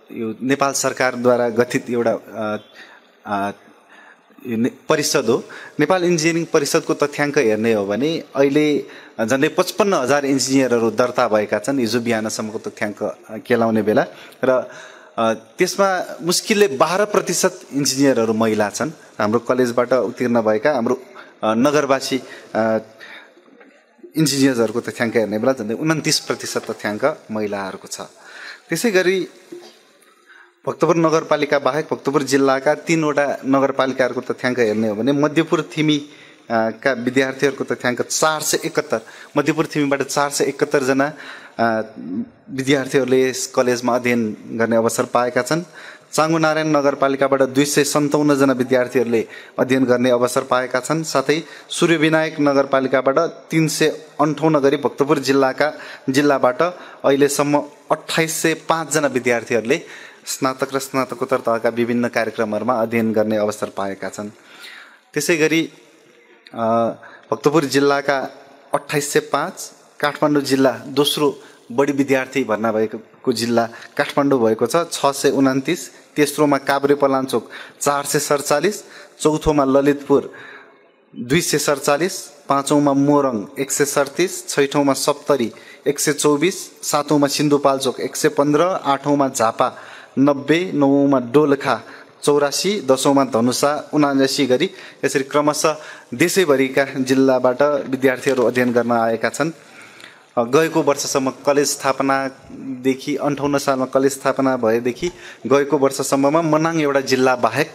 यो नेपाल सरकारद्वारा गठित एउटा परिषद हो। नेपाल इन्जिनियरिङ परिषदको तथ्याङ्क हेर्ने हो भने अहिले झन्डै 55,000 इन्जिनियरहरू दर्ता भएका छन् हिजो बिहानसम्मको तथ्याङ्क केलाउने बेला। र त्यसमा मुस्किलले 12% इन्जिनियरहरू महिला छन्। हाम्रो कलेजबाट उत्तीर्ण भएका हाम्रो नगरवासी इन्जिनियर्सहरूको तथ्याङ्क हेर्ने बेला झन्डै 29% तथ्याङ्क महिलाहरूको छ। त्यसै गरी भक्तपुर नगरपालिका बाहेक भक्तपुर जिल्लाका 3वटा नगरपालिकाहरूको तथ्याङ्क हेर्ने हो भने मध्यपुर थिमी का विद्यार्थीहरूको तथ्याङ्क 471। मध्यपुर थिमीबाट 471 जना विद्यार्थीहरूले यस कलेजमा अध्ययन गर्ने अवसर पाएका छन्। चाँगुनारायण नगरपालिकाबाट 257 जना विद्यार्थीहरूले अध्ययन गर्ने अवसर पाएका छन्। साथै सूर्यविनायक नगरपालिकाबाट 358 गरी भक्तपुर जिल्लाबाट अहिलेसम्म 2805 जना विद्यार्थीहरूले स्नातक र स्नातकोत्तर तहका विभिन्न कार्यक्रमहरूमा अध्ययन गर्ने अवसर पाएका छन्। त्यसै गरी भक्तपुर जिल्लाका 2805, काठमाडौँ जिल्ला दोस्रो बढी विद्यार्थी भर्ना भएको जिल्ला काठमाडौँ भएको छ 629, तेस्रोमा काभ्रेपलाञ्चोक 447, चौथोमा ललितपुर 247, पाँचौँमा मोरङ 137, छैठौँमा सप्तरी 124, सातौँमा सिन्धुपाल्चोक 115, आठौँमा झापा 90, नौमा डोलखा 84, 10औँमा धनुषा 79 गरी यसरी क्रमशः देशैभरिका जिल्लाबाट विद्यार्थीहरू अध्ययन गर्न आएका छन्। गएको वर्षसम्म कलेज स्थापनादेखि 58 सालमा कलेज स्थापना भएदेखि गएको वर्षसम्ममा मनाङ एउटा जिल्ला बाहेक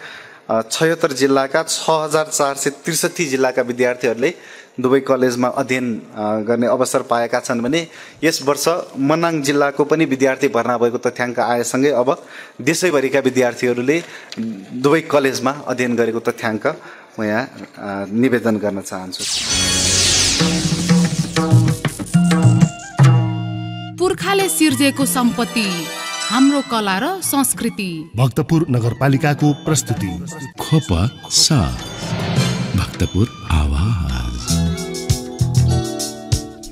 76 जिल्लाका 6463 जिल्लाका विद्यार्थीहरूले दुवै कलेजमा अध्ययन गर्ने अवसर पाएका छन् भने यस वर्ष मनाङ जिल्लाको पनि विद्यार्थी भर्ना भएको तथ्याङ्क आएसँगै अब देशैभरिका विद्यार्थीहरूले दुवै कलेजमा अध्ययन गरेको तथ्याङ्क म यहाँ निवेदन गर्न चाहन्छु। पुर्खाले सिर्जेको सम्पत्ति हाम्रो कला र संस्कृति। भक्तपुर नगरपालिकाको प्रस्तुति खोप साथ भक्तपुर आवाज।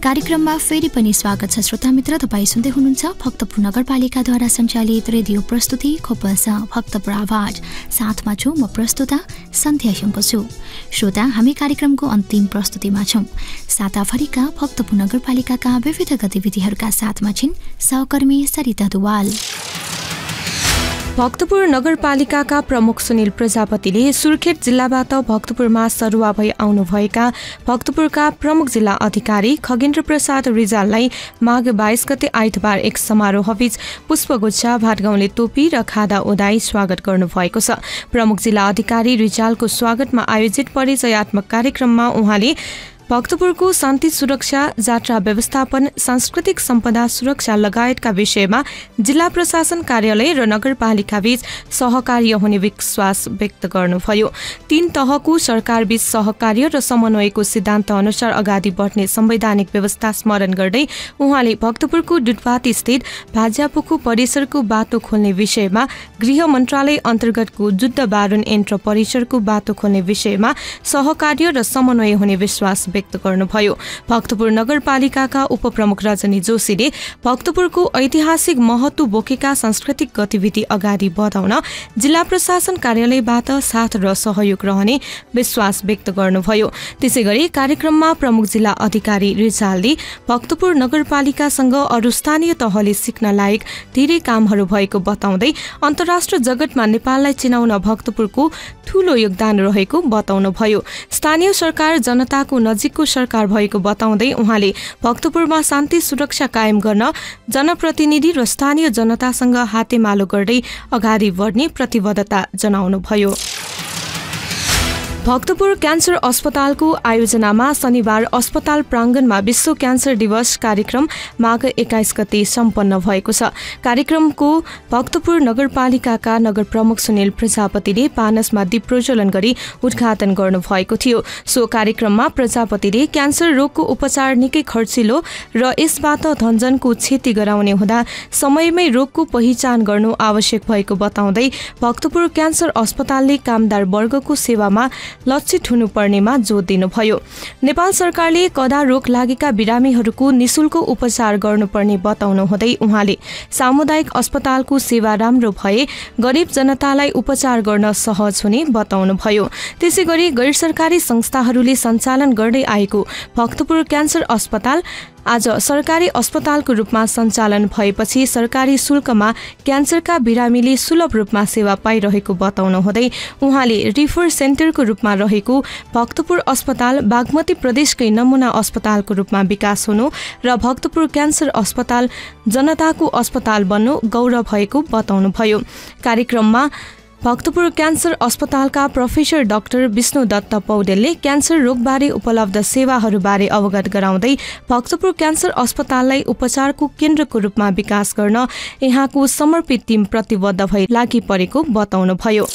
कार्यक्रममा फेरि पनि स्वागत छ श्रोता मित्र। तपाईँ सुन्दै हुनुहुन्छ भक्तपुर नगरपालिकाद्वारा सञ्चालित रेडियो प्रस्तुति खोपसा भक्तपुर आवाज। साथमा छु म प्रस्तुता सन्ध्या सुनको छु। श्रोता, हामी कार्यक्रमको अन्तिम प्रस्तुतिमा छौँ। साताभरिका भक्तपुर नगरपालिकाका विविध गतिविधिहरूका साथमा छिन् सहकर्मी सरिता दुवाल। भक्तपुर नगरपालिकाका प्रमुख सुनिल प्रजापतिले सुर्खेत जिल्लाबाट भक्तपुरमा सरुवा भई आउनुभएका भक्तपुरका प्रमुख जिल्ला अधिकारी खगेन्द्र प्रसाद रिजाललाई माघ 22 गते आइतबार एक समारोहबीच पुष्पगुच्छा, भाटगाउँले टोपी र खादा ओदाई स्वागत गर्नुभएको छ। प्रमुख जिल्ला अधिकारी रिजालको स्वागतमा आयोजित परिचयात्मक कार्यक्रममा उहाँले भक्तपुरको शान्ति सुरक्षा, जात्रा व्यवस्थापन, सांस्कृतिक सम्पदा सुरक्षा लगायतका विषयमा जिल्ला प्रशासन कार्यालय र नगरपालिकाबीच सहकार्य हुने विश्वास व्यक्त गर्नुभयो। 3 तहको सरकारबीच सहकार्य र समन्वयको सिद्धान्त अनुसार अगाडि बढ्ने संवैधानिक व्यवस्था स्मरण गर्दै उहाँले भक्तपुरको डुटपाती स्थित भाज्यापुखु परिसरको बाटो खोल्ने विषयमा, गृह मन्त्रालय अन्तर्गतको जुद्ध बारुन यन्त्र परिसरको बाटो खोल्ने विषयमा सहकार्य र समन्वय हुने विश्वास व्यक्त गर्नुभयो। भक्तपुर नगरपालिकाका उपप्रमुख रजनी जोशीले भक्तपुरको ऐतिहासिक महत्व बोकेका सांस्कृतिक गतिविधि अगाडि बढाउन जिल्ला प्रशासन कार्यालयबाट साथ र सहयोग रहने विश्वास व्यक्त गर्नुभयो। त्यसैगरी कार्यक्रममा प्रमुख जिल्ला अधिकारी रिजालले भक्तपुर नगरपालिकासँग अरू स्थानीय तहले सिक्न लायक धेरै कामहरू भएको बताउँदै अन्तर्राष्ट्रिय जगतमा नेपाललाई चिनाउन भक्तपुरको ठूलो योगदान रहेको बताउनुभयो। स्थानीय सरकार जनताको नजिकको सरकार भएको बताउँदै उहाँले भक्तपुरमा शान्ति सुरक्षा कायम गर्न जनप्रतिनिधि र स्थानीय जनतासँग हातेमालो गर्दै अगाडि बढ्ने प्रतिबद्धता जनाउनुभयो। भक्तपुर क्यान्सर अस्पतालको आयोजनामा शनिबार अस्पताल प्राङ्गणमा विश्व क्यान्सर दिवस कार्यक्रम माघ 21 गते सम्पन्न भएको छ। कार्यक्रमको भक्तपुर नगरपालिकाका नगर प्रमुख सुनिल प्रजापतिले पानसमा दीप प्रज्वलन गरी उद्घाटन गर्नुभएको थियो। सो कार्यक्रममा प्रजापतिले क्यान्सर रोगको उपचार निकै खर्चिलो र यसबाट धनजनको क्षति गराउने हुँदा समयमै रोगको पहिचान गर्नु आवश्यक भएको बताउँदै भक्तपुर क्यान्सर अस्पतालले कामदार वर्गको सेवामा लक्षित हुनुपर्नेमा जोड दिनुभयो। नेपाल सरकारले कदा रोग लागेका बिरामीहरूको निशुल्क उपचार गर्नुपर्ने बताउनु हुँदै उहाँले सामुदायिक अस्पतालको सेवा राम्रो भए गरिब जनतालाई उपचार गर्न सहज हुने बताउनुभयो। त्यसैगरी गैर सरकारी संस्थाहरूले सञ्चालन गर्दै आएको भक्तपुर क्यान्सर अस्पताल आज सरकारी अस्पतालको रूपमा सञ्चालन भएपछि सरकारी शुल्कमा क्यान्सरका बिरामीले सुलभ रूपमा सेवा पाइरहेको बताउनु हुँदै उहाँले रिफर सेन्टरको रूपमा रहेको भक्तपुर अस्पताल बागमती प्रदेशकै नमुना अस्पतालको रूपमा विकास हुनु र भक्तपुर क्यान्सर अस्पताल जनताको अस्पताल बन्नु गौरव भएको बताउनुभयो। कार्यक्रममा भक्तपुर क्यान्सर अस्पतालका प्रोफेसर डाक्टर विष्णु दत्त पौडेलले क्यान्सर रोगबारे उपलब्ध सेवाहरूबारे अवगत गराउँदै भक्तपुर क्यान्सर अस्पताललाई उपचारको केन्द्रको रूपमा विकास गर्न यहाँको समर्पित टिम प्रतिबद्ध भई लागि परेको बताउनुभयो।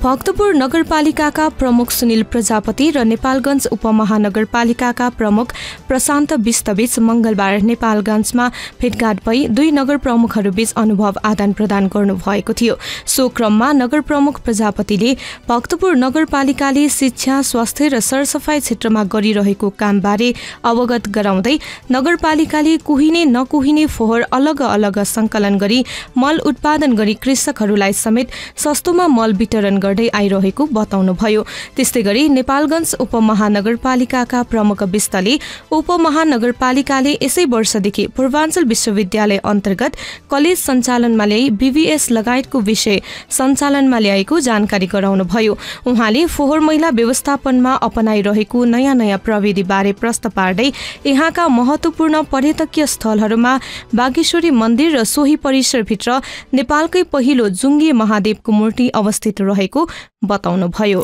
भक्तपुर नगरपालिकाका प्रमुख सुनिल प्रजापति र नेपालगञ्ज उपमहानगरपालिकाका प्रमुख प्रशान्त विष्टबीच मंगलबार नेपालगञ्जमा भेटघाट भई दुई नगर प्रमुखहरूबीच अनुभव आदान प्रदान गर्नुभएको थियो। सो क्रममा नगर प्रमुख प्रजापतिले भक्तपुर नगरपालिकाले शिक्षा, स्वास्थ्य र सरसफाई क्षेत्रमा गरिरहेको कामबारे अवगत गराउँदै नगरपालिकाले कुहिने नकुहिने फोहोर अलग अलग संकलन गरी मल उत्पादन गरी कृषकहरूलाई समेत सस्तोमा मल वितरण गर्दै आइरहेको बताउनुभयो। त्यस्तै गरी नेपालगञ्ज उपमहानगरपालिकाका प्रमुख विष्टले उपमहानगरपालिकाले यसै वर्षदेखि पूर्वाञ्चल विश्वविद्यालय अन्तर्गत कलेज सञ्चालनमा ल्याई बीबीएस लगायतको विषय सञ्चालनमा ल्याएको जानकारी गराउनुभयो। उहाँले फोहोर मैला व्यवस्थापनमा अपनाइरहेको नयाँ नयाँ प्रविधिबारे प्रश्न पार्दै यहाँका महत्वपूर्ण पर्यटकीय स्थलहरूमा बागेश्वरी मन्दिर र सोही परिसरभित्र नेपालकै पहिलो जुङ्गे महादेवको मूर्ति अवस्थित रहेको बताउनुभयो।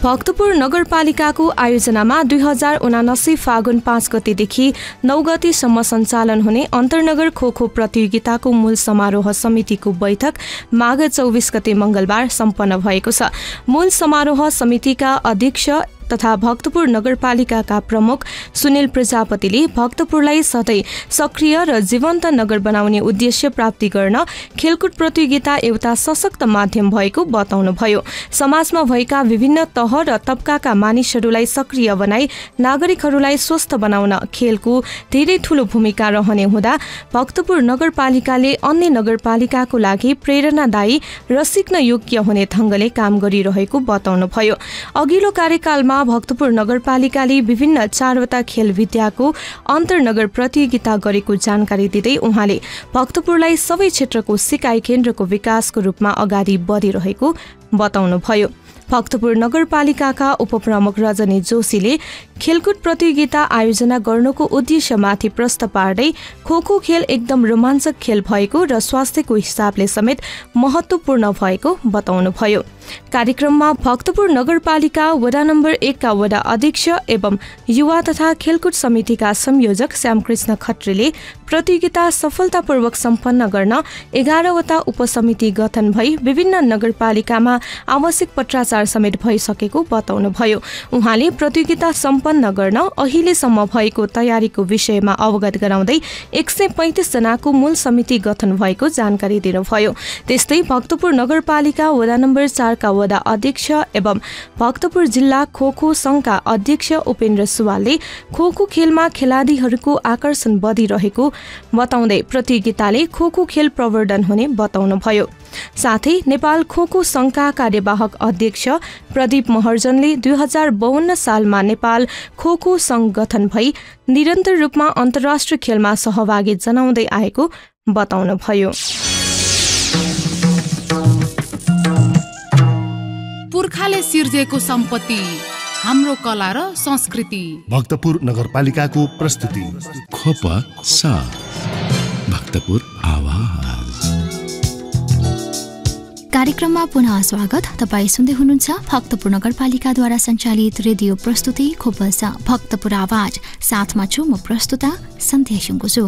भक्तपुर नगरपालिकाको आयोजनामा 2079 फागुन 5 गतेदेखि 9 गतेसम्म सञ्चालन हुने अन्तर्नगर खोखो प्रतियोगिताको मूल समारोह समितिको बैठक माघ 24 गते मंगलबार सम्पन्न भएको छ। मूल समारोह समितिका अध्यक्ष तथा भक्तपुर नगरपालिकाका प्रमुख सुनिल प्रजापतिले भक्तपुरलाई सधैँ सक्रिय र जीवन्त नगर बनाउने उद्देश्य प्राप्ति गर्न खेलकुद प्रतियोगिता एउटा सशक्त माध्यम भएको बताउनुभयो। समाजमा भएका विभिन्न तह र तबकाका मानिसहरूलाई सक्रिय बनाई नागरिकहरूलाई स्वस्थ बनाउन खेलको धेरै ठूलो भूमिका रहने हुँदा भक्तपुर नगरपालिकाले अन्य नगरपालिकाको लागि प्रेरणादायी र सिक्न योग्य हुने ढंगले काम गरिरहेको बताउनुभयो। अघिल्लो कार्यकालमा भक्तपुर नगरपालिकाले विभिन्न 4वटा खेल विद्याको अन्तर्नगर प्रतियोगिता गरेको जानकारी दिँदै उहाँले भक्तपुरलाई सबै क्षेत्रको सिकाइ केन्द्रको विकासको रूपमा अगाडि बढिरहेको बताउनुभयो। भक्तपुर नगरपालिकाका उपप्रमुख रजनी जोशीले खेलकुद प्रतियोगिता आयोजना गर्नुको उद्देश्यमाथि प्रश्न पार्दै खोखो खेल एकदम रोमाञ्चक खेल भएको र स्वास्थ्यको हिसाबले समेत महत्वपूर्ण भएको बताउनुभयो। कार्यक्रममा भक्तपुर नगरपालिका वडा नम्बर 1 का वडा अध्यक्ष एवं युवा तथा खेलकुद समितिका संयोजक श्यामकृष्ण खत्रीले प्रतियोगिता सफलतापूर्वक सम्पन्न गर्न 11वटा उपसमिति गठन भई विभिन्न नगरपालिकामा आवश्यक पत्राचार समेत भइसकेको बताउनुभयो। उहाँले प्रतियोगिता सम्पन्न गर्न अहिलेसम्म भएको तयारीको विषयमा अवगत गराउँदै 135 जनाको मूल समिति गठन भएको जानकारी दिनुभयो। त्यस्तै भक्तपुर नगरपालिका वडा नम्बर 4 का वडा अध्यक्ष एवं भक्तपुर जिल्ला खोखो संघका अध्यक्ष उपेन्द्र सुवालले खोखो खेलमा खेलाडीहरूको आकर्षण बढिरहेको बताउँदै प्रतियोगिताले खोखो खेल प्रवर्धन हुने बताउनुभयो। साथै नेपाल खोखो संघका कार्यवाहक अध्यक्ष प्रदीप महर्जनले 2052 सालमा नेपाल खोखो संघ गठन भई निरन्तर रूपमा अन्तर्राष्ट्रिय खेलमा सहभागी जनाउँदै आएको बताउनुभयो। पुर्खाले सिर्जेको सम्पत्ति हाम्रो कला र संस्कृति भक्तपुर नगरपालिकाको प्रस्तुति खोप साथ भक्तपुर आवाज। कार्यक्रममा पुनः स्वागत। तपाईँ सुन्दै हुनुहुन्छ भक्तपुर नगरपालिकाद्वारा सञ्चालित रेडियो प्रस्तुति खोपसा भक्तपुर आवाज। साथमा छु म प्रस्तुता सन्ध्या सुङ्गुजु।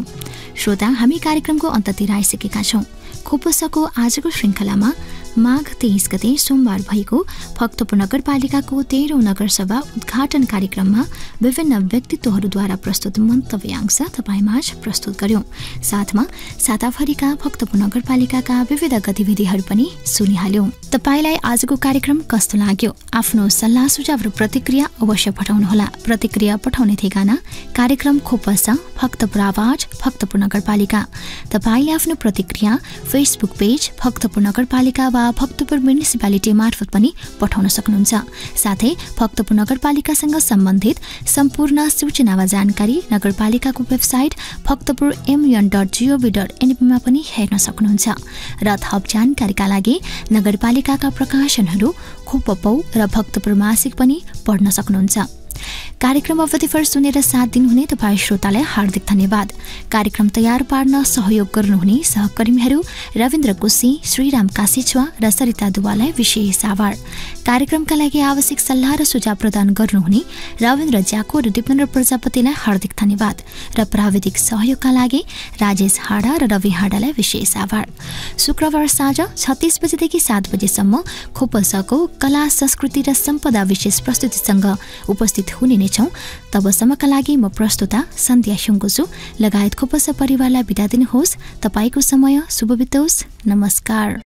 श्रोता, हामी कार्यक्रमको अन्ततिर आइसकेका छौँ। खोपसाको आजको श्रृङ्खलामा माघ 23 गते सोमबार भएको भक्तपुर नगरपालिकाको 13औं नगरसभा उद्घाटन कार्यक्रममा विभिन्न व्यक्तित्वहरूद्वारा प्रस्तुत मन्तव्याङ्श तपाईँमाझ प्रस्तुत गर्यौं। साथमा साताभरिका भक्तपुर नगरपालिकाका विविध गतिविधिहरू पनि सुनिहाल्यौं। तपाईलाई आजको कार्यक्रम कस्तो लाग्यो? आफ्नो सल्लाह सुझाव र प्रतिक्रिया अवश्य पठाउनुहोला। प्रतिक्रिया पठाउने ठेगाना कार्यक्रम खोपसा भक्तपुर आवाज भक्तपुर नगरपालिका। तपाईले आफ्नो प्रतिक्रिया फेसबुक पेज भक्तपुर नगरपालिका वा भक्तपुर म्युनिसिपालिटी मार्फत पनि पठाउन सक्नुहुन्छ। साथै भक्तपुर नगरपालिकासँग सम्बन्धित सम्पूर्ण सूचना वा जानकारी नगरपालिकाको वेबसाइट भक्तपुर.mun.gov.np मा पनि हेर्न सक्नुहुन्छ। र थप जानकारीका लागि नगरपालिकाका प्रकाशनहरू खोपपौ र भक्तपुर मासिक पनि पढ्न सक्नुहुन्छ। कार्यक्रम अवधिभर सुनेर साथ दिनुहुने तपाईँ श्रोतालाई हार्दिक धन्यवाद। कार्यक्रम तयार पार्न सहयोग गर्नुहुने सहकर्मीहरू रविन्द्र कोशी, श्रीराम कासेछुवा र सरिता दुवालाई विशेष आभार। कार्यक्रमका लागि आवश्यक सल्लाह र सुझाव प्रदान गर्नुहुने रविन्द्र ज्याको र दिपेन्द्र प्रजापतिलाई हार्दिक धन्यवाद। र प्राविधिक सहयोगका लागि राजेश हाडा र रवि हाडालाई विशेष आभार। शुक्रबार साँझ 36 बजेदेखि 7 बजेसम्म खोपसाको कला, संस्कृति र सम्पदा विशेष प्रस्तुतिसँग उपस्थित हुने नै छौं। तबसम्मका लागि म प्रस्तुता सन्ध्या सुङ्गुजु लगायत खोपसा परिवारलाई बिदा दिनुहोस्। तपाईको समय शुभ बितोस्। नमस्कार।